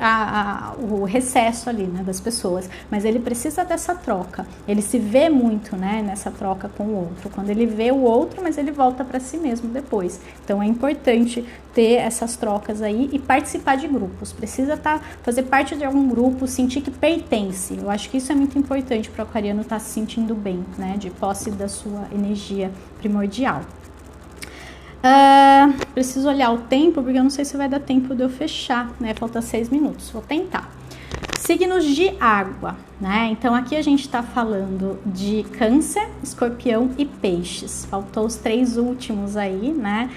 o recesso ali, né, das pessoas, mas ele precisa dessa troca, ele se vê muito, né, nessa troca com o outro, quando ele vê o outro, mas ele volta para si mesmo depois. Então é importante ter essas trocas aí e participar de grupos, precisa fazer parte de algum grupo, sentir que pertence. Eu acho que isso é muito importante para o aquariano estar se sentindo bem, né, de posse da sua energia primordial. Preciso olhar o tempo, porque eu não sei se vai dar tempo de eu fechar, né? Falta 6 minutos, vou tentar. Signos de água, né? Então aqui a gente está falando de Câncer, Escorpião e Peixes. Faltou os 3 últimos aí, né?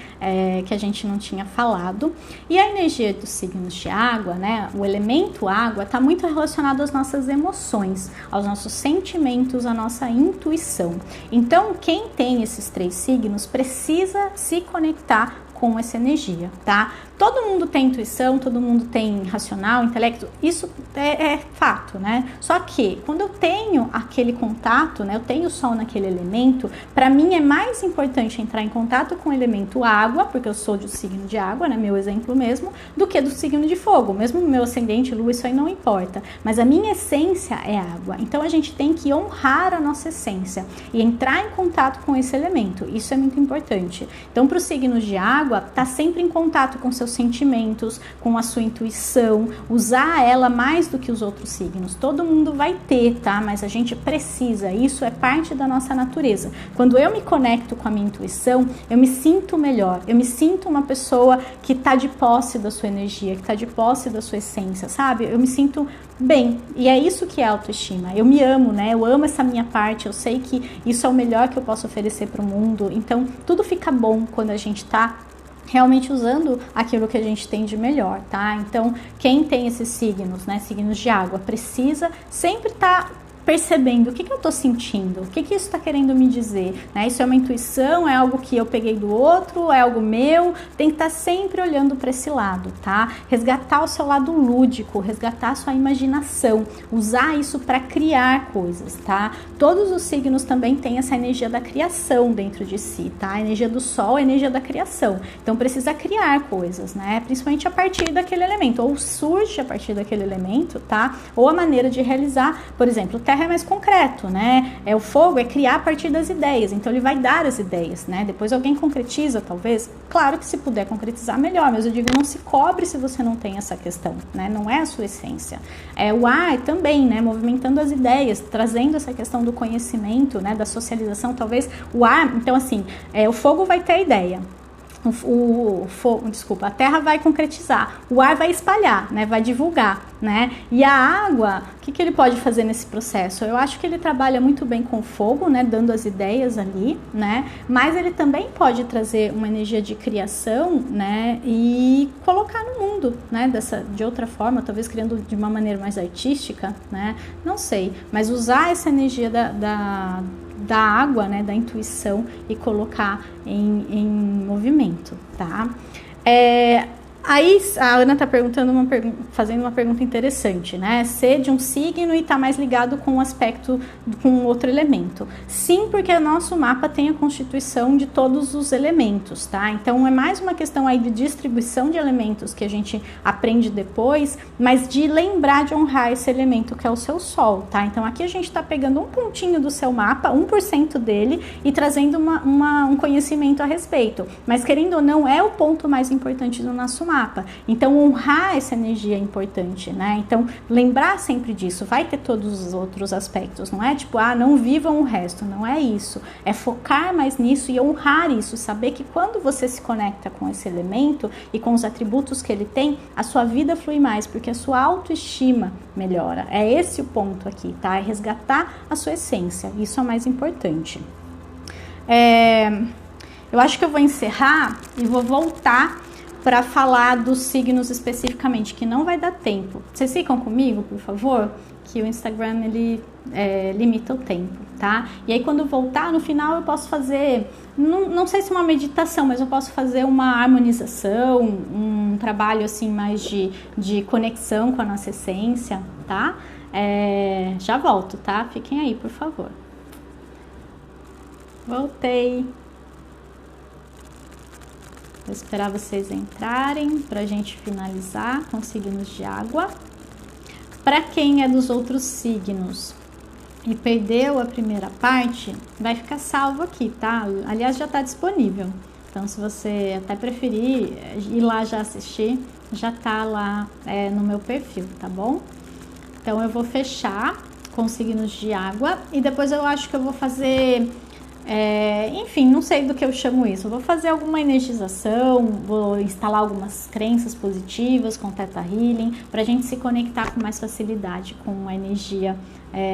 Que a gente não tinha falado. E a energia dos signos de água, né? O elemento água está muito relacionado às nossas emoções, aos nossos sentimentos, à nossa intuição. Então quem tem esses 3 signos precisa se conectar com essa energia, tá? Todo mundo tem intuição, todo mundo tem racional, intelecto, isso é fato, né? Só que quando eu tenho aquele contato, né? Eu tenho o sol naquele elemento, para mim é mais importante entrar em contato com o elemento água, porque eu sou do signo de água, né? Meu exemplo mesmo, do que do signo de fogo. Mesmo meu ascendente, lua, isso aí não importa. Mas a minha essência é água. Então a gente tem que honrar a nossa essência e entrar em contato com esse elemento. Isso é muito importante. Então, para os signos de água, água tá sempre em contato com seus sentimentos, com a sua intuição, usar ela mais do que os outros signos. Todo mundo vai ter, tá? Mas a gente precisa, isso é parte da nossa natureza. Quando eu me conecto com a minha intuição, eu me sinto melhor, eu me sinto uma pessoa que tá de posse da sua energia, que tá de posse da sua essência, sabe? Eu me sinto bem, e é isso que é autoestima. Eu me amo, né? Eu amo essa minha parte, eu sei que isso é o melhor que eu posso oferecer para o mundo. Então, tudo fica bom quando a gente tá realmente usando aquilo que a gente tem de melhor, tá? Então, quem tem esses signos, né, signos de água, precisa sempre estar percebendo o que eu tô sentindo, o que isso está querendo me dizer, né? Isso é uma intuição, é algo que eu peguei do outro, é algo meu, tem que estar sempre olhando para esse lado, tá? Resgatar o seu lado lúdico, resgatar a sua imaginação, usar isso para criar coisas, tá? Todos os signos também têm essa energia da criação dentro de si, tá? A energia do sol é a energia da criação, então precisa criar coisas, né? Principalmente a partir daquele elemento, ou surge a partir daquele elemento, tá? Ou a maneira de realizar, por exemplo, terra é mais concreto, né? O fogo é criar a partir das ideias, então ele vai dar as ideias, né? Depois alguém concretiza, talvez. Claro que se puder concretizar, melhor, mas eu digo, não se cobre se você não tem essa questão, né? Não é a sua essência. O ar também, né? Movimentando as ideias, trazendo essa questão do conhecimento, né? Da socialização, talvez. O ar, então assim, o fogo vai ter a ideia. A terra vai concretizar, o ar vai espalhar, né, vai divulgar, né, e a água, o que ele pode fazer nesse processo? Eu acho que ele trabalha muito bem com o fogo, né, dando as ideias ali, né, mas ele também pode trazer uma energia de criação, né, e colocar no mundo, né, de outra forma, talvez criando de uma maneira mais artística, né, não sei, mas usar essa energia da água, né, da intuição e colocar em movimento, tá? Aí a Ana tá fazendo uma pergunta interessante, né? Ser de um signo e tá mais ligado com um aspecto, com outro elemento. Sim, porque o nosso mapa tem a constituição de todos os elementos, tá? Então é mais uma questão aí de distribuição de elementos que a gente aprende depois, mas de lembrar de honrar esse elemento que é o seu sol, tá? Então aqui a gente tá pegando um pontinho do seu mapa, 1% dele, e trazendo um conhecimento a respeito. Mas querendo ou não, é o ponto mais importante do nosso mapa. Então honrar essa energia é importante, né? Então lembrar sempre disso, vai ter todos os outros aspectos, não é tipo, não vivam o resto, não é isso, é focar mais nisso e honrar isso, saber que quando você se conecta com esse elemento e com os atributos que ele tem, a sua vida flui mais, porque a sua autoestima melhora, é esse o ponto aqui, tá? É resgatar a sua essência, isso é o mais importante. Eu acho que eu vou encerrar e vou voltar para falar dos signos especificamente, que não vai dar tempo. Vocês ficam comigo, por favor? Que o Instagram, ele limita o tempo, tá? E aí, quando voltar, no final eu posso fazer, não sei se uma meditação, mas eu posso fazer uma harmonização, um trabalho, assim, mais de conexão com a nossa essência, tá? Já volto, tá? Fiquem aí, por favor. Voltei. Vou esperar vocês entrarem para a gente finalizar com signos de água. Para quem é dos outros signos e perdeu a primeira parte, vai ficar salvo aqui, tá? Aliás, já está disponível. Então, se você até preferir ir lá já assistir, já tá lá no meu perfil, tá bom? Então, eu vou fechar com signos de água e depois eu acho que eu vou fazer... enfim, não sei do que eu chamo isso. Eu vou fazer alguma energização, vou instalar algumas crenças positivas com Theta Healing, para a gente se conectar com mais facilidade com a energia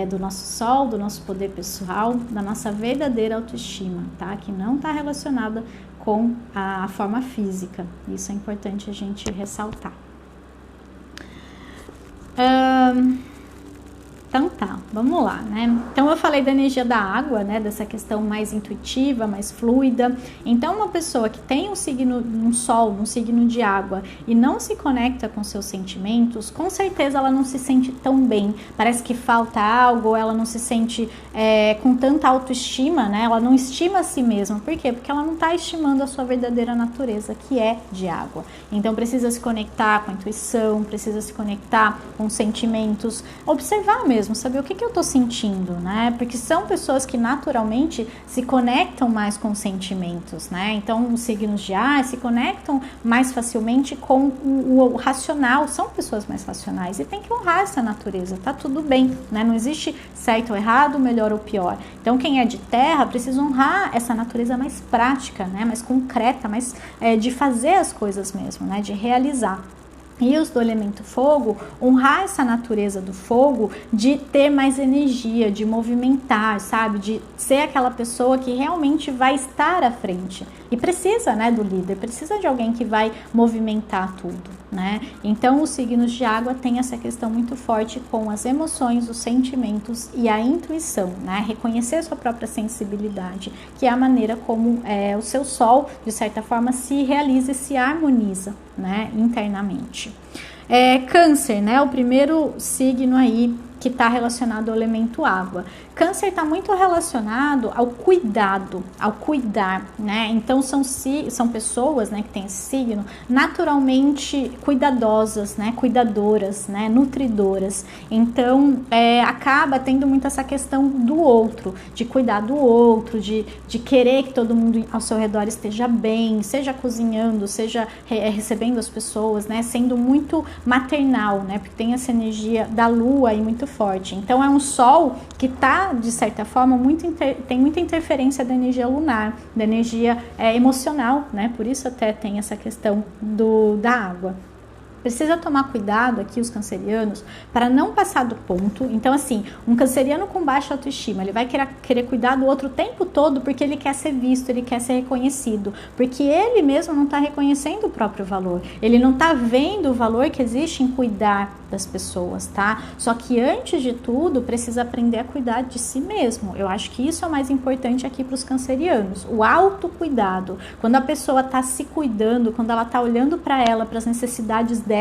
do nosso sol, do nosso poder pessoal, da nossa verdadeira autoestima, tá? Que não está relacionada com a forma física. Isso é importante a gente ressaltar. Então tá, vamos lá, né? Então eu falei da energia da água, né? Dessa questão mais intuitiva, mais fluida. Então uma pessoa que tem um signo, um sol, um signo de água e não se conecta com seus sentimentos, com certeza ela não se sente tão bem. Parece que falta algo, ela não se sente com tanta autoestima, né? Ela não estima a si mesma. Por quê? Porque ela não está estimando a sua verdadeira natureza, que é de água. Então precisa se conectar com a intuição, precisa se conectar com sentimentos, observar mesmo mesmo, saber o que eu tô sentindo, né? Porque são pessoas que naturalmente se conectam mais com sentimentos, né? Então, os signos de ar se conectam mais facilmente com o racional, são pessoas mais racionais e tem que honrar essa natureza, tá tudo bem, né? Não existe certo ou errado, melhor ou pior. Então, quem é de terra precisa honrar essa natureza mais prática, né? Mais concreta, mais de fazer as coisas mesmo, né? De realizar. E os do elemento fogo, honrar essa natureza do fogo de ter mais energia, de movimentar, sabe? De ser aquela pessoa que realmente vai estar à frente. E precisa, né, do líder, precisa de alguém que vai movimentar tudo, né? Então, os signos de água têm essa questão muito forte com as emoções, os sentimentos e a intuição, né? Reconhecer a sua própria sensibilidade, que é a maneira como o seu sol, de certa forma, se realiza e se harmoniza, né, internamente. Câncer, né, o primeiro signo aí que está relacionado ao elemento água. Câncer está muito relacionado ao cuidado, ao cuidar, né? Então são pessoas, né, que têm esse signo naturalmente cuidadosas, né, cuidadoras, né, nutridoras. Então acaba tendo muito essa questão do outro, de cuidar do outro, de querer que todo mundo ao seu redor esteja bem, seja cozinhando, seja recebendo as pessoas, né, sendo muito maternal, né, porque tem essa energia da lua aí muito forte. Então é um sol que está, de certa forma, tem muita interferência da energia lunar, da energia emocional, né? Por isso até tem essa questão da água. Precisa tomar cuidado aqui, os cancerianos, para não passar do ponto. Então, assim, um canceriano com baixa autoestima, ele vai querer cuidar do outro o tempo todo porque ele quer ser visto, ele quer ser reconhecido. Porque ele mesmo não está reconhecendo o próprio valor. Ele não está vendo o valor que existe em cuidar das pessoas, tá? Só que, antes de tudo, precisa aprender a cuidar de si mesmo. Eu acho que isso é o mais importante aqui para os cancerianos. O autocuidado. Quando a pessoa está se cuidando, quando ela está olhando para ela, para as necessidades dela,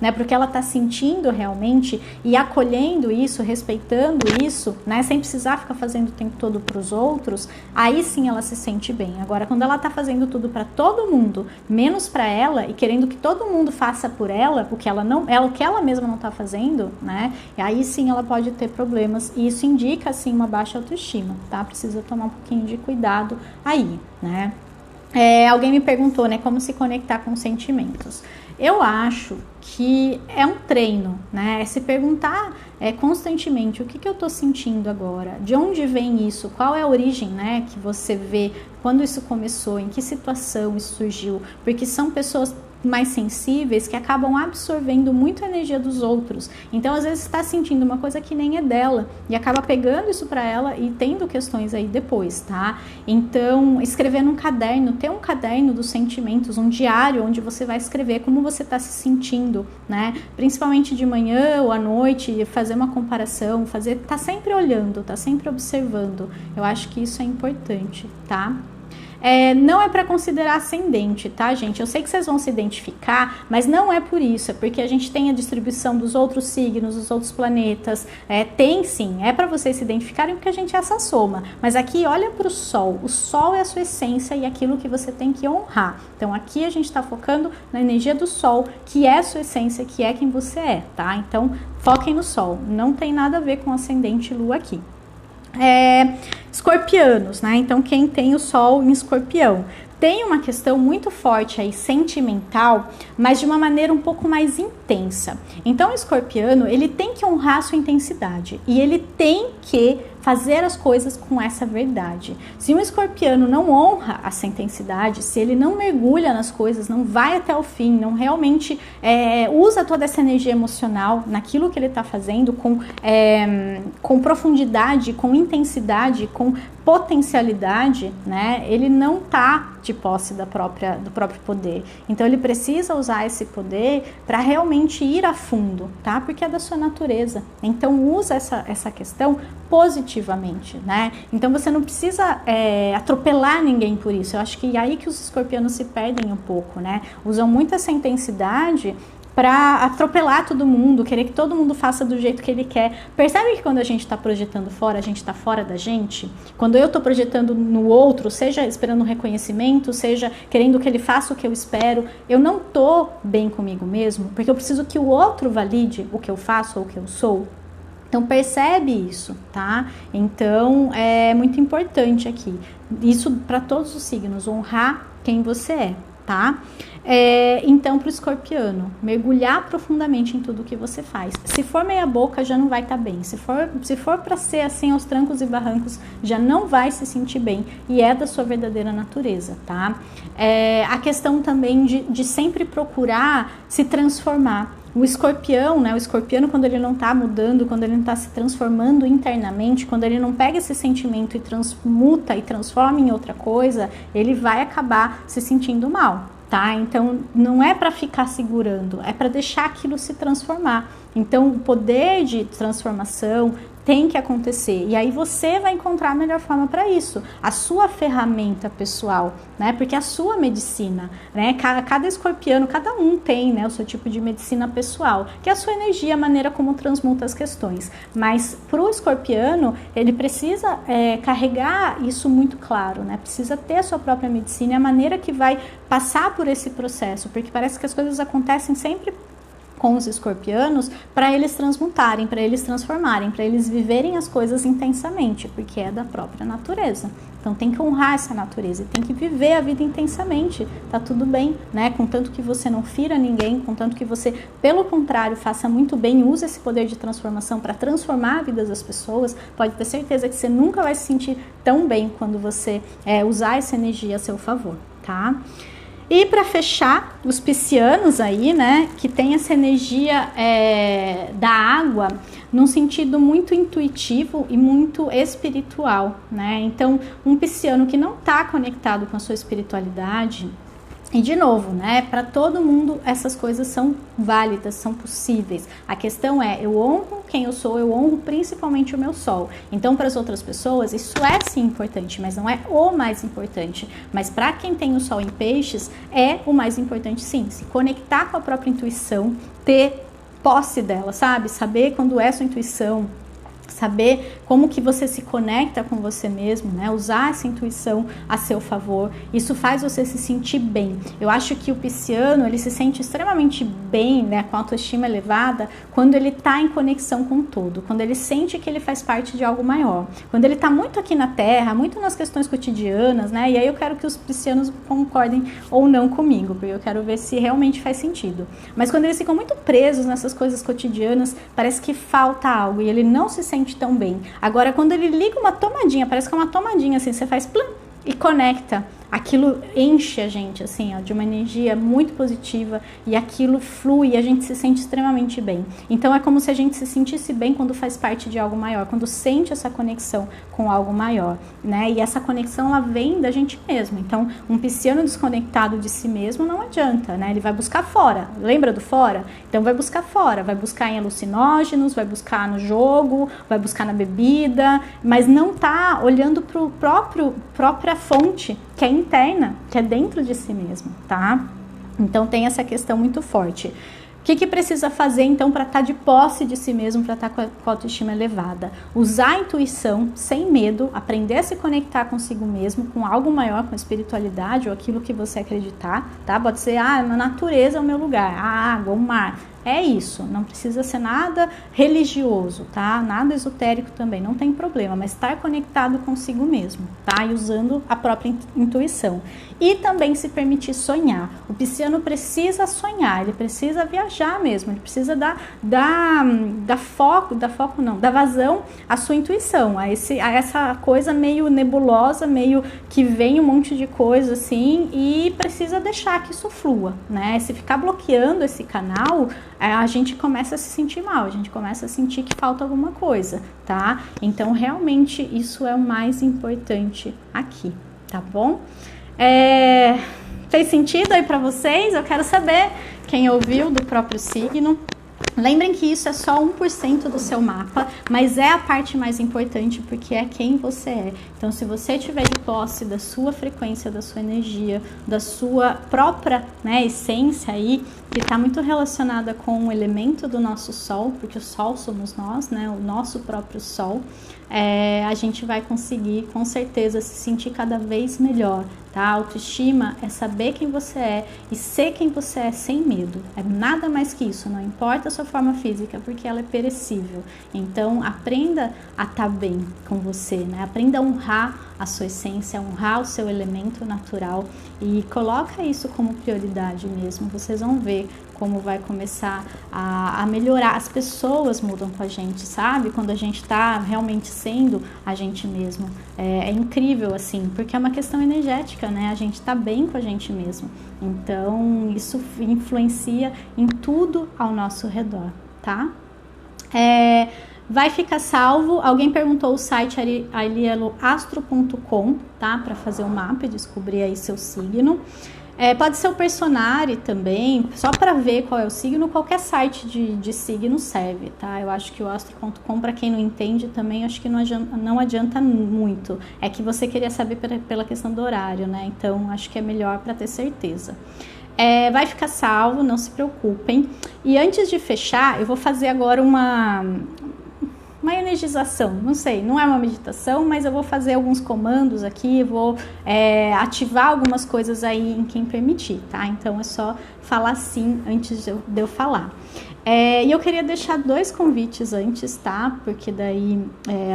né, porque ela está sentindo realmente e acolhendo isso, respeitando isso, né, sem precisar ficar fazendo o tempo todo para os outros, aí sim ela se sente bem. Agora, quando ela está fazendo tudo para todo mundo, menos para ela e querendo que todo mundo faça por ela, o que ela mesma não está fazendo, né, e aí sim ela pode ter problemas e isso indica assim uma baixa autoestima, tá? Precisa tomar um pouquinho de cuidado aí, né? Alguém me perguntou, né, como se conectar com sentimentos. Eu acho que é um treino, né? É se perguntar constantemente o que eu estou sentindo agora, de onde vem isso, qual é a origem, né, que você vê, quando isso começou, em que situação isso surgiu, porque são pessoas mais sensíveis que acabam absorvendo muito a energia dos outros. Então, às vezes, está sentindo uma coisa que nem é dela e acaba pegando isso para ela e tendo questões aí depois, tá? Então, escrever num caderno, ter um caderno dos sentimentos, um diário onde você vai escrever como você está se sentindo, né? Principalmente de manhã ou à noite, fazer uma comparação, tá sempre olhando, tá sempre observando. Eu acho que isso é importante, tá? Não é para considerar ascendente, tá, gente? Eu sei que vocês vão se identificar, mas não é por isso, é porque a gente tem a distribuição dos outros signos, dos outros planetas, tem sim, é para vocês se identificarem porque a gente é essa soma, mas aqui olha para o Sol é a sua essência e aquilo que você tem que honrar. Então aqui a gente está focando na energia do Sol, que é a sua essência, que é quem você é, tá? Então foquem no Sol, não tem nada a ver com ascendente e Lua aqui. Escorpianos, né? Então quem tem o Sol em Escorpião tem uma questão muito forte aí, sentimental, mas de uma maneira um pouco mais intensa. Então o escorpiano, ele tem que honrar a sua intensidade e ele tem que fazer as coisas com essa verdade. Se um escorpiano não honra essa intensidade, se ele não mergulha nas coisas, não vai até o fim, não realmente usa toda essa energia emocional naquilo que ele está fazendo com profundidade, com intensidade, com potencialidade, né? Ele não está de posse do próprio poder. Então ele precisa usar esse poder para realmente ir a fundo, tá? Porque é da sua natureza. Então usa essa questão positivamente, né? Então você não precisa atropelar ninguém por isso. Eu acho que é aí que os escorpianos se perdem um pouco, né? Usam muito essa intensidade para atropelar todo mundo, querer que todo mundo faça do jeito que ele quer. Percebe que quando a gente está projetando fora, a gente está fora da gente? Quando eu estou projetando no outro, seja esperando um reconhecimento, seja querendo que ele faça o que eu espero, eu não estou bem comigo mesmo, porque eu preciso que o outro valide o que eu faço ou o que eu sou. Então percebe isso, tá? Então é muito importante aqui, isso para todos os signos, honrar quem você é, tá? Então para o escorpiano, mergulhar profundamente em tudo que você faz. Se for meia boca já não vai estar bem, se for para ser assim aos trancos e barrancos já não vai se sentir bem, e é da sua verdadeira natureza, tá? A questão também de sempre procurar se transformar. O escorpião, né? O escorpiano, quando ele não tá mudando, quando ele não tá se transformando internamente, quando ele não pega esse sentimento e transmuta e transforma em outra coisa, ele vai acabar se sentindo mal, tá? Então, não é para ficar segurando, é para deixar aquilo se transformar. Então, o poder de transformação tem que acontecer, e aí você vai encontrar a melhor forma para isso, a sua ferramenta pessoal, né? Porque a sua medicina, né? Cada escorpiano, cada um tem, né, o seu tipo de medicina pessoal, que é a sua energia, a maneira como transmuta as questões. Mas para o escorpiano, ele precisa carregar isso muito claro, né? Precisa ter a sua própria medicina e a maneira que vai passar por esse processo, porque parece que as coisas acontecem sempre com os escorpianos para eles transmutarem, para eles transformarem, para eles viverem as coisas intensamente, porque é da própria natureza. Então tem que honrar essa natureza, tem que viver a vida intensamente, tá tudo bem, né? Contanto que você não fira ninguém, contanto que você, pelo contrário, faça muito bem, use esse poder de transformação para transformar a vida das pessoas, pode ter certeza que você nunca vai se sentir tão bem quando você usar essa energia a seu favor, tá? E para fechar, os piscianos aí, né, que tem essa energia da água num sentido muito intuitivo e muito espiritual, né? Então, um pisciano que não está conectado com a sua espiritualidade, e de novo, né, para todo mundo essas coisas são válidas, são possíveis. A questão é, eu honro quem eu sou, eu honro principalmente o meu sol. Então, para as outras pessoas, isso é sim importante, mas não é o mais importante. Mas para quem tem o sol em peixes, é o mais importante sim. Se conectar com a própria intuição, ter posse dela, sabe? Saber quando é sua intuição, saber como que você se conecta com você mesmo, né? Usar essa intuição a seu favor, isso faz você se sentir bem. Eu acho que o pisciano, ele se sente extremamente bem, né, com a autoestima elevada, quando ele está em conexão com tudo, quando ele sente que ele faz parte de algo maior, quando ele está muito aqui na Terra, muito nas questões cotidianas, né? E aí eu quero que os piscianos concordem ou não comigo, porque eu quero ver se realmente faz sentido. Mas quando eles ficam muito presos nessas coisas cotidianas, parece que falta algo e ele não se sente tão bem. Agora, quando ele liga uma tomadinha, parece que é uma tomadinha assim, você faz plum e conecta, aquilo enche a gente assim, ó, de uma energia muito positiva e aquilo flui e a gente se sente extremamente bem. Então é como se a gente se sentisse bem quando faz parte de algo maior, quando sente essa conexão com algo maior, né? E essa conexão, ela vem da gente mesmo. Então um pisciano desconectado de si mesmo não adianta, né? Ele vai buscar fora, lembra do fora? Então vai buscar fora, vai buscar em alucinógenos, vai buscar no jogo, vai buscar na bebida, mas não tá olhando para o própria fonte, que é interna, que é dentro de si mesmo, tá? Então tem essa questão muito forte. O que precisa fazer então para estar de posse de si mesmo, para estar com a autoestima elevada? Usar a intuição sem medo, aprender a se conectar consigo mesmo, com algo maior, com a espiritualidade ou aquilo que você acreditar, tá? Pode ser, a natureza é o meu lugar, a água, o mar. É isso, não precisa ser nada religioso, tá? Nada esotérico também, não tem problema, mas estar conectado consigo mesmo, tá? E usando a própria intuição. E também se permitir sonhar. O pisciano precisa sonhar, ele precisa viajar mesmo, ele precisa dar vazão à sua intuição, a essa coisa meio nebulosa, meio que vem um monte de coisa assim, e precisa deixar que isso flua, né? Se ficar bloqueando esse canal, a gente começa a se sentir mal, a gente começa a sentir que falta alguma coisa, tá? Então, realmente, isso é o mais importante aqui, tá bom? Fez sentido aí pra vocês? Eu quero saber quem ouviu do próprio signo. Lembrem que isso é só 1% do seu mapa, mas é a parte mais importante porque é quem você é. Então, se você tiver de posse da sua frequência, da sua energia, da sua própria, né, essência aí, que está muito relacionada com o elemento do nosso Sol, porque o Sol somos nós, né, o nosso próprio Sol, a gente vai conseguir com certeza se sentir cada vez melhor, tá? Autoestima é saber quem você é e ser quem você é sem medo. É nada mais que isso, não importa a sua forma física, porque ela é perecível. Então, aprenda a estar bem com você, né? Aprenda a honrar a sua essência, honrar o seu elemento natural e coloca isso como prioridade mesmo. Vocês vão ver como vai começar a melhorar. As pessoas mudam com a gente, sabe? Quando a gente tá realmente sendo a gente mesmo. É incrível, assim, porque é uma questão energética, né? A gente tá bem com a gente mesmo. Então, isso influencia em tudo ao nosso redor, tá? Vai ficar salvo. Alguém perguntou o site arieloastro.com, tá? Para fazer o mapa e descobrir aí seu signo. Pode ser o Personare também, só para ver qual é o signo, qualquer site de signo serve, tá? Eu acho que o astro.com, para quem não entende também, acho que não adianta muito. É que você queria saber pela questão do horário, né? Então, acho que é melhor para ter certeza. Vai ficar salvo, não se preocupem. E antes de fechar, eu vou fazer agora uma energização, não sei, não é uma meditação, mas eu vou fazer alguns comandos aqui, vou ativar algumas coisas aí em quem permitir, tá? Então é só falar sim antes de eu falar. E eu queria deixar 2 convites antes, tá? Porque daí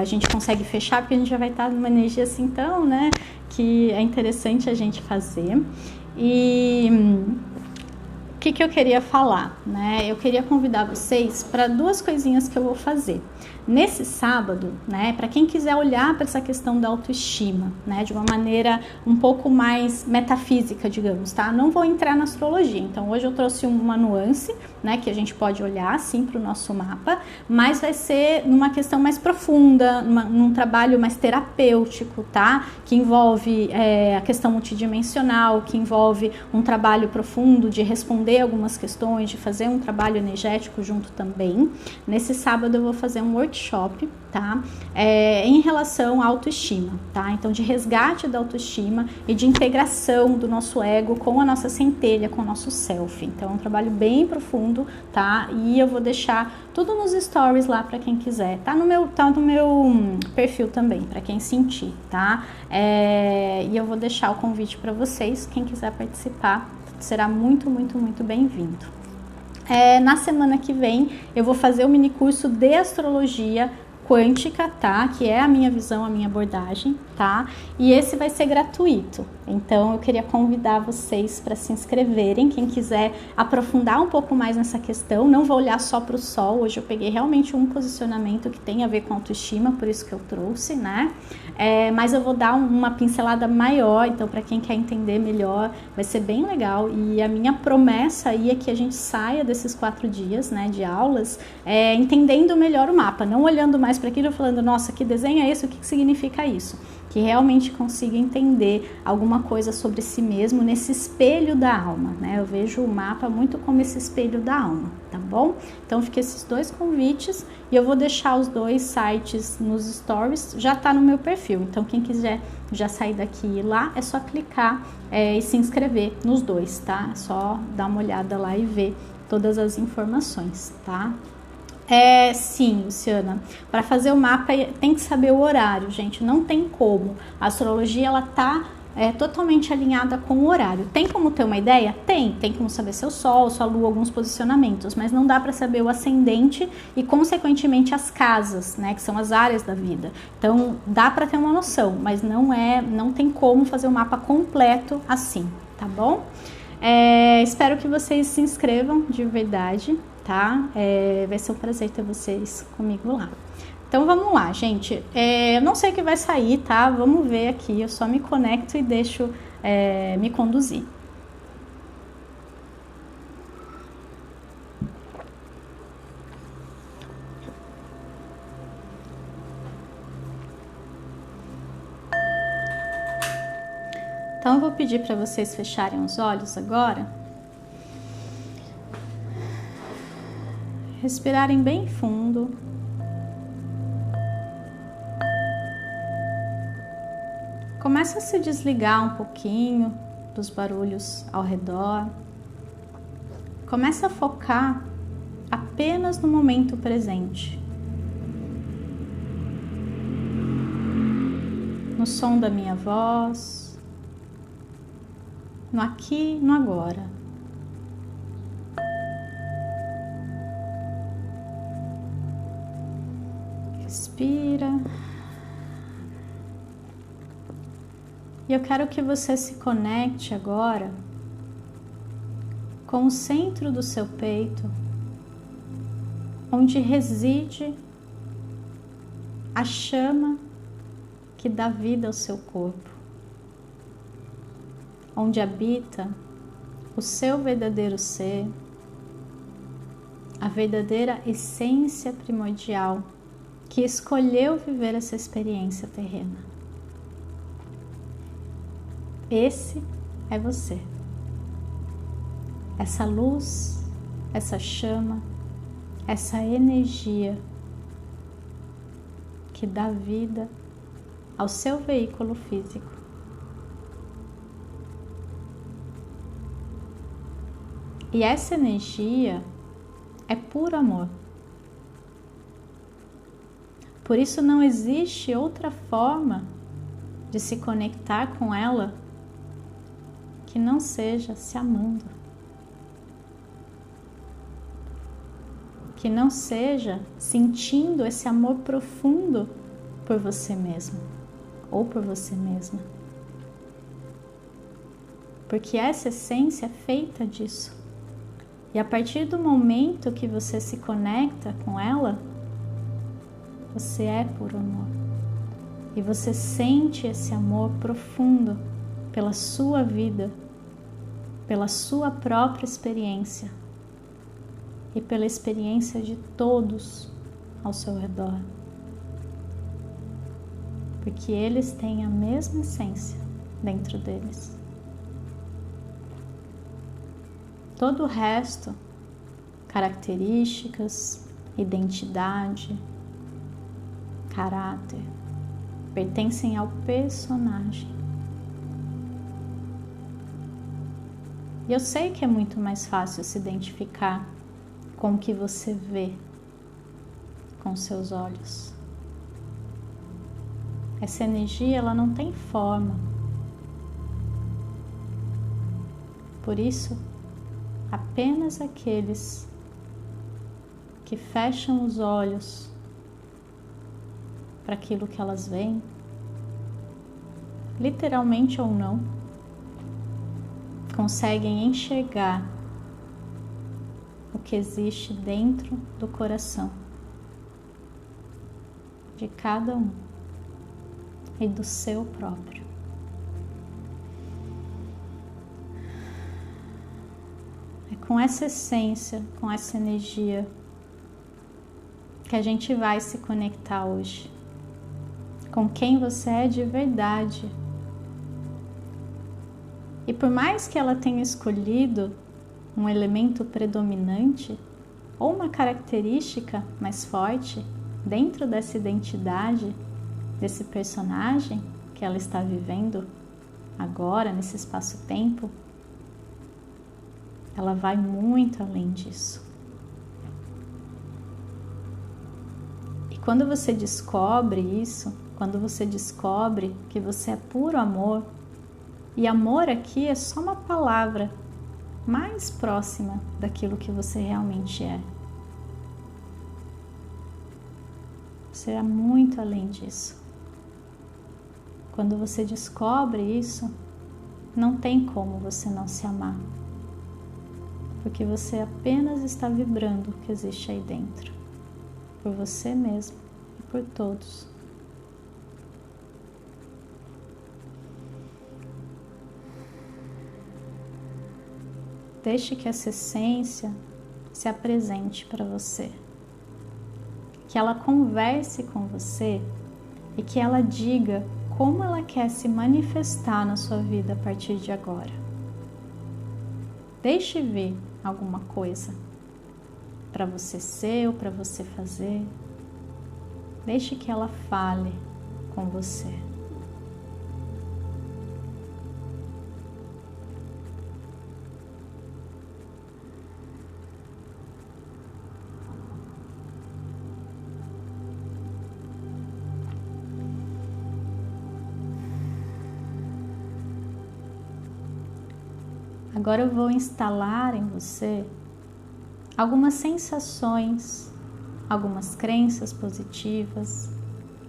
a gente consegue fechar, porque a gente já vai estar numa energia assim, então, né? Que é interessante a gente fazer. E o que eu queria falar, né? Eu queria convidar vocês para 2 coisinhas que eu vou fazer. Nesse sábado, né, para quem quiser olhar para essa questão da autoestima, né, de uma maneira um pouco mais metafísica, digamos, tá? Não vou entrar na astrologia, então hoje eu trouxe uma nuance, né, que a gente pode olhar, sim, para o nosso mapa, mas vai ser numa questão mais profunda, num trabalho mais terapêutico, tá? Que envolve a questão multidimensional, que envolve um trabalho profundo de responder algumas questões, de fazer um trabalho energético junto também. Nesse sábado eu vou fazer um workshop, tá? Em relação à autoestima, tá? Então, de resgate da autoestima e de integração do nosso ego com a nossa centelha, com o nosso self. Então, é um trabalho bem profundo, tá? E eu vou deixar tudo nos stories lá para quem quiser. Tá no meu perfil também, para quem sentir, tá? E eu vou deixar o convite para vocês. Quem quiser participar será muito, muito, muito bem-vindo. Na semana que vem eu vou fazer o mini curso de astrologia quântica, tá? Que é a minha visão, a minha abordagem, tá? E esse vai ser gratuito. Então eu queria convidar vocês para se inscreverem, quem quiser aprofundar um pouco mais nessa questão. Não vou olhar só para o sol, hoje eu peguei realmente um posicionamento que tem a ver com autoestima, por isso que eu trouxe, né? Mas eu vou dar uma pincelada maior, então para quem quer entender melhor, vai ser bem legal. E a minha promessa aí é que a gente saia desses 4 dias, né, de aulas, entendendo melhor o mapa, não olhando mais para aquilo e falando, nossa, que desenho é esse, o que significa isso? Que realmente consiga entender alguma coisa sobre si mesmo nesse espelho da alma, né? Eu vejo o mapa muito como esse espelho da alma, tá bom? Então, fica esses 2 convites e eu vou deixar os 2 sites nos stories, já tá no meu perfil. Então, quem quiser já sair daqui e ir lá, é só clicar e se inscrever nos 2, tá? É só dar uma olhada lá e ver todas as informações, tá? Sim, Luciana, para fazer o mapa tem que saber o horário, gente, não tem como. A astrologia, ela tá totalmente alinhada com o horário. Tem como ter uma ideia? Tem como saber seu sol, sua lua, alguns posicionamentos, mas não dá para saber o ascendente e, consequentemente, as casas, né, que são as áreas da vida. Então, dá para ter uma noção, mas não tem como fazer o mapa completo assim, tá bom? Espero que vocês se inscrevam de verdade, tá? Vai ser um prazer ter vocês comigo lá. Então vamos lá, gente. Eu não sei o que vai sair, tá? Vamos ver aqui. Eu só me conecto e deixo me conduzir. Então eu vou pedir para vocês fecharem os olhos agora. Respirarem bem fundo. Começa a se desligar um pouquinho dos barulhos ao redor. Começa a focar apenas no momento presente. No som da minha voz, no aqui, no agora. Respira. E eu quero que você se conecte agora com o centro do seu peito, onde reside a chama que dá vida ao seu corpo, onde habita o seu verdadeiro ser, a verdadeira essência primordial que escolheu viver essa experiência terrena. Esse é você. Essa luz, essa chama, essa energia que dá vida ao seu veículo físico. E essa energia é puro amor. Por isso não existe outra forma de se conectar com ela que não seja se amando. Que não seja sentindo esse amor profundo por você mesmo ou por você mesma. Porque essa essência é feita disso. E a partir do momento que você se conecta com ela, você é puro amor. E você sente esse amor profundo pela sua vida, pela sua própria experiência e pela experiência de todos ao seu redor. Porque eles têm a mesma essência dentro deles. Todo o resto, características, identidade, caráter, pertencem ao personagem. E eu sei que é muito mais fácil se identificar com o que você vê com seus olhos. Essa energia, ela não tem forma. Por isso, apenas aqueles que fecham os olhos para aquilo que elas veem, literalmente ou não, conseguem enxergar o que existe dentro do coração de cada um e do seu próprio. É com essa essência, com essa energia que a gente vai se conectar hoje com quem você é de verdade. E por mais que ela tenha escolhido um elemento predominante ou uma característica mais forte dentro dessa identidade, desse personagem que ela está vivendo agora, nesse espaço-tempo, ela vai muito além disso. E quando você descobre isso, quando você descobre que você é puro amor, e amor aqui é só uma palavra mais próxima daquilo que você realmente é. Você é muito além disso. Quando você descobre isso, não tem como você não se amar. Porque você apenas está vibrando o que existe aí dentro. Por você mesmo e por todos. Deixe que essa essência se apresente para você. Que ela converse com você e que ela diga como ela quer se manifestar na sua vida a partir de agora. Deixe vir alguma coisa para você ser ou para você fazer. Deixe que ela fale com você. Agora eu vou instalar em você algumas sensações, algumas crenças positivas,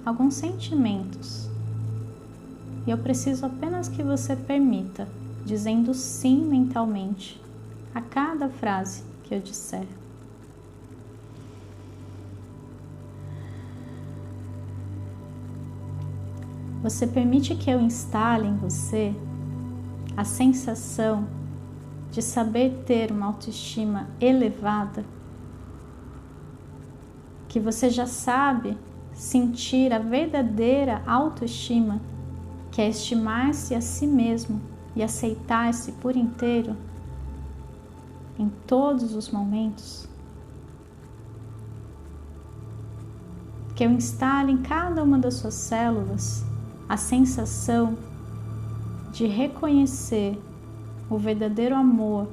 alguns sentimentos. E eu preciso apenas que você permita, dizendo sim mentalmente a cada frase que eu disser. Você permite que eu instale em você a sensação de saber ter uma autoestima elevada, que você já sabe sentir a verdadeira autoestima, que é estimar-se a si mesmo e aceitar-se por inteiro em todos os momentos. Que eu instale em cada uma das suas células a sensação de reconhecer o verdadeiro amor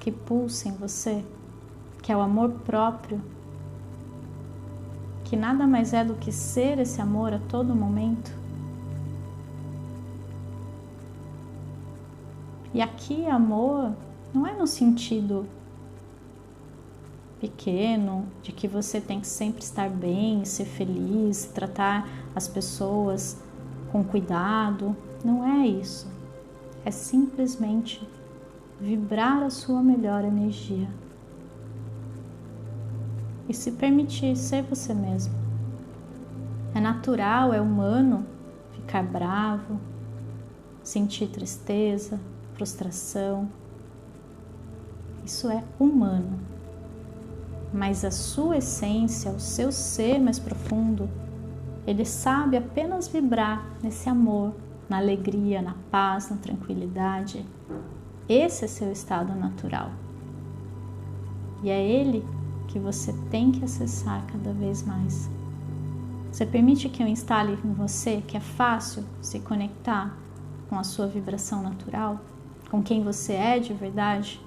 que pulsa em você, que é o amor próprio, que nada mais é do que ser esse amor a todo momento. E aqui amor não é no sentido pequeno, de que você tem que sempre estar bem, ser feliz, tratar as pessoas com cuidado. Não é isso. É simplesmente vibrar a sua melhor energia e se permitir ser você mesmo. É natural, é humano ficar bravo, sentir tristeza, frustração. Isso é humano. Mas a sua essência, o seu ser mais profundo, ele sabe apenas vibrar nesse amor, na alegria, na paz, na tranquilidade. Esse é seu estado natural. E é ele que você tem que acessar cada vez mais. Você permite que eu instale em você que é fácil se conectar com a sua vibração natural, com quem você é de verdade?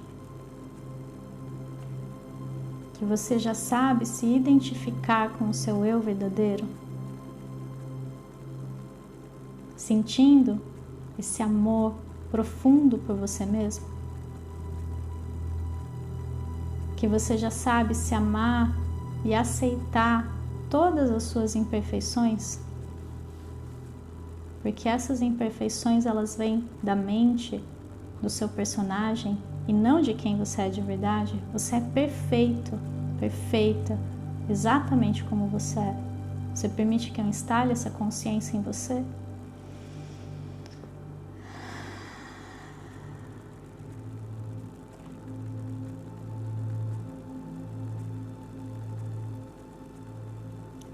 Que você já sabe se identificar com o seu eu verdadeiro? Sentindo esse amor profundo por você mesmo? Que você já sabe se amar e aceitar todas as suas imperfeições? Porque essas imperfeições, elas vêm da mente do seu personagem e não de quem você é de verdade. Você é perfeito, perfeita, exatamente como você é. Você permite que eu instale essa consciência em você?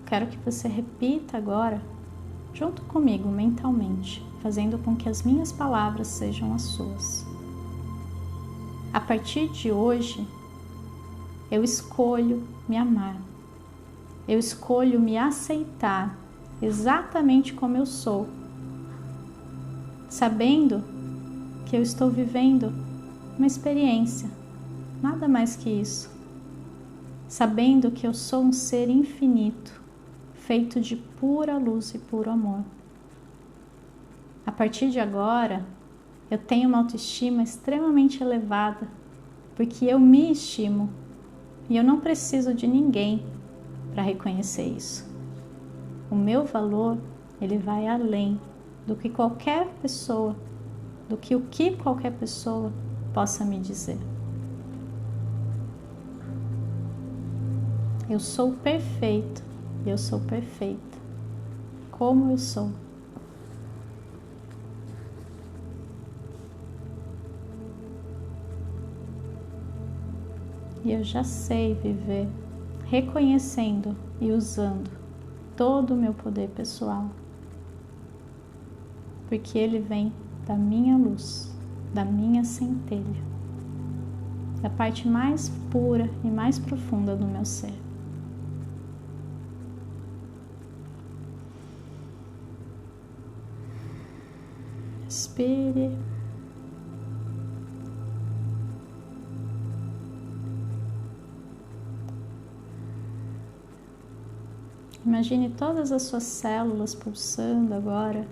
Quero que você repita agora, junto comigo, mentalmente, fazendo com que as minhas palavras sejam as suas. A partir de hoje, eu escolho me amar. Eu escolho me aceitar exatamente como eu sou, sabendo que eu estou vivendo uma experiência, nada mais que isso. Sabendo que eu sou um ser infinito, feito de pura luz e puro amor. A partir de agora, eu tenho uma autoestima extremamente elevada, porque eu me estimo e eu não preciso de ninguém para reconhecer isso. O meu valor, ele vai além do que qualquer pessoa, do que o que qualquer pessoa possa me dizer. Eu sou perfeito. Eu sou perfeita, como eu sou. E eu já sei viver reconhecendo e usando todo o meu poder pessoal, porque ele vem da minha luz, da minha centelha, da parte mais pura e mais profunda do meu ser. Respire. Imagine todas as suas células pulsando agora.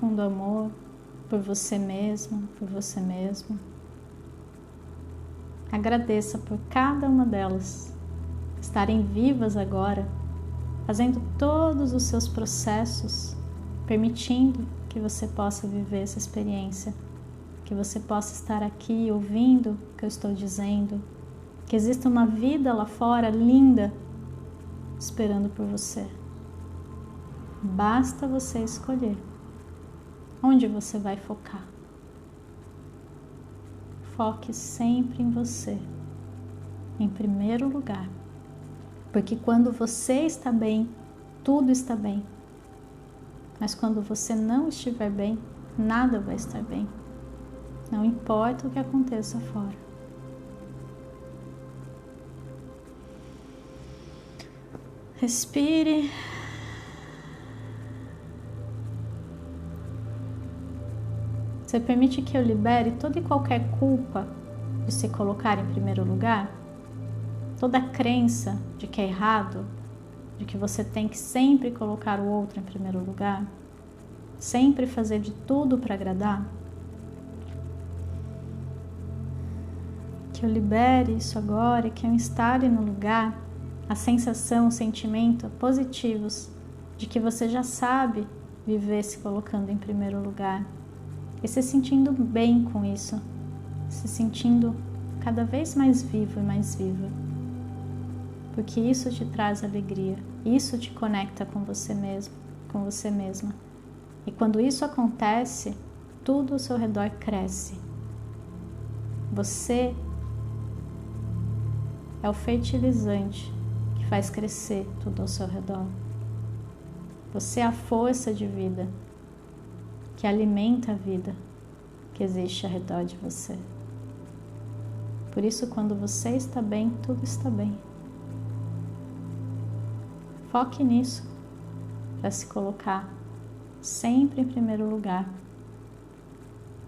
profundo amor por você mesmo, por você mesmo. Agradeça por cada uma delas estarem vivas agora, fazendo todos os seus processos, permitindo que você possa viver essa experiência, que você possa estar aqui ouvindo o que eu estou dizendo, que existe uma vida lá fora linda esperando por você. Basta você escolher onde você vai focar. Foque sempre em você, em primeiro lugar, porque quando você está bem, tudo está bem. Mas quando você não estiver bem, nada vai estar bem. Não importa o que aconteça fora. Respire. Você permite que eu libere toda e qualquer culpa de se colocar em primeiro lugar? Toda a crença de que é errado, de que você tem que sempre colocar o outro em primeiro lugar? Sempre fazer de tudo para agradar? Que eu libere isso agora e que eu instale no lugar a sensação, o sentimento positivos de que você já sabe viver se colocando em primeiro lugar e se sentindo bem com isso, se sentindo cada vez mais vivo e mais viva, porque isso te traz alegria, isso te conecta com você mesmo, com você mesma, e quando isso acontece, tudo ao seu redor cresce. Você é o fertilizante que faz crescer tudo ao seu redor. Você é a força de vida que alimenta a vida que existe ao redor de você. Por isso, quando você está bem, tudo está bem. Foque nisso para se colocar sempre em primeiro lugar,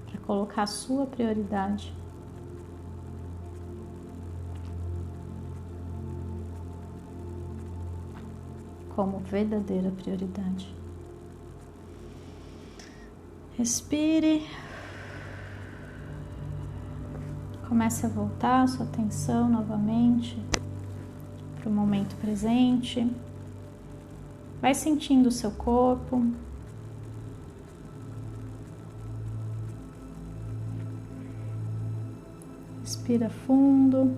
para colocar a sua prioridade. Como verdadeira prioridade. Respire. Comece a voltar a sua atenção novamente para o momento presente. Vai sentindo o seu corpo. Respira fundo.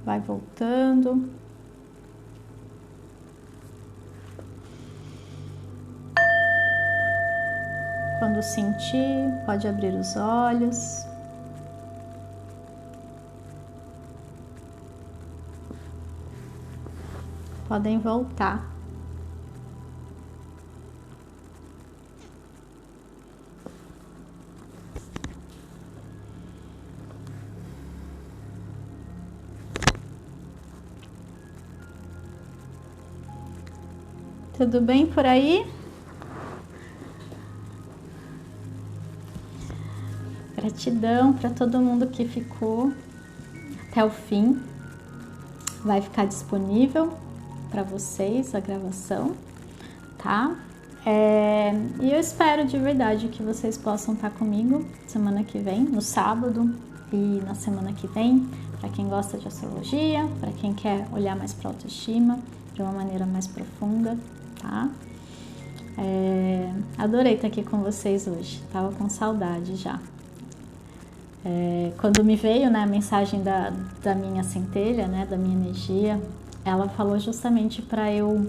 Vai voltando. Quando sentir, pode abrir os olhos. Podem voltar. Tudo bem por aí? Gratidão para todo mundo que ficou até o fim. Vai ficar disponível para vocês a gravação, tá? E eu espero de verdade que vocês possam estar comigo semana que vem, no sábado e na semana que vem, para quem gosta de astrologia, para quem quer olhar mais para a autoestima de uma maneira mais profunda, tá? Adorei estar aqui com vocês hoje, tava com saudade já. Quando me veio, né, a mensagem da minha centelha, né, da minha energia, ela falou justamente para eu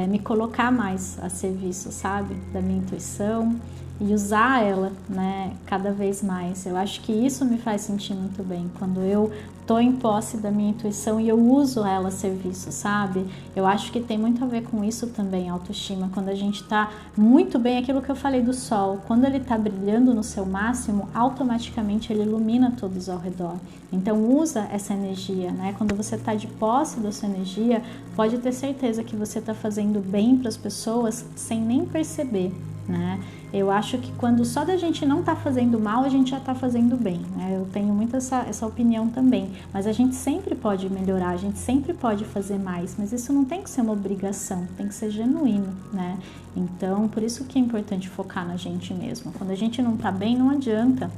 me colocar mais a serviço, sabe, da minha intuição e usar ela, né, cada vez mais. Eu acho que isso me faz sentir muito bem, quando eu tô em posse da minha intuição e eu uso ela a serviço, sabe? Eu acho que tem muito a ver com isso também, a autoestima, quando a gente tá muito bem, aquilo que eu falei do sol, quando ele tá brilhando no seu máximo, automaticamente ele ilumina todos ao redor. Então usa essa energia, né? Quando você tá de posse da sua energia, pode ter certeza que você tá fazendo bem para as pessoas sem nem perceber, né? Eu acho que quando só da gente não tá fazendo mal, a gente já tá fazendo bem, né? Eu tenho muito essa opinião também, mas a gente sempre pode melhorar, a gente sempre pode fazer mais, mas isso não tem que ser uma obrigação, tem que ser genuíno, né? Então, por isso que é importante focar na gente mesmo. Quando a gente não tá bem, não adianta.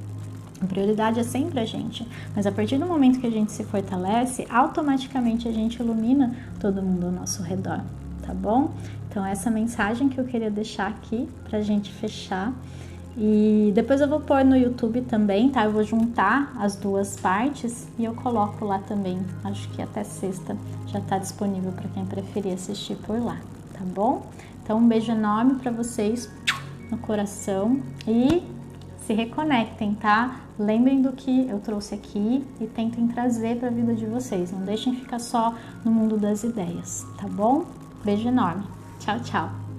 A prioridade é sempre a gente, mas a partir do momento que a gente se fortalece, automaticamente a gente ilumina todo mundo ao nosso redor, tá bom? Então essa mensagem que eu queria deixar aqui pra gente fechar. E depois eu vou pôr no YouTube também, tá? Eu vou juntar as duas partes e eu coloco lá também. Acho que até sexta já tá disponível para quem preferir assistir por lá, tá bom? Então um beijo enorme para vocês no coração e se reconectem, tá? Lembrem do que eu trouxe aqui e tentem trazer para a vida de vocês. Não deixem ficar só no mundo das ideias, tá bom? Beijo enorme. Tchau, tchau.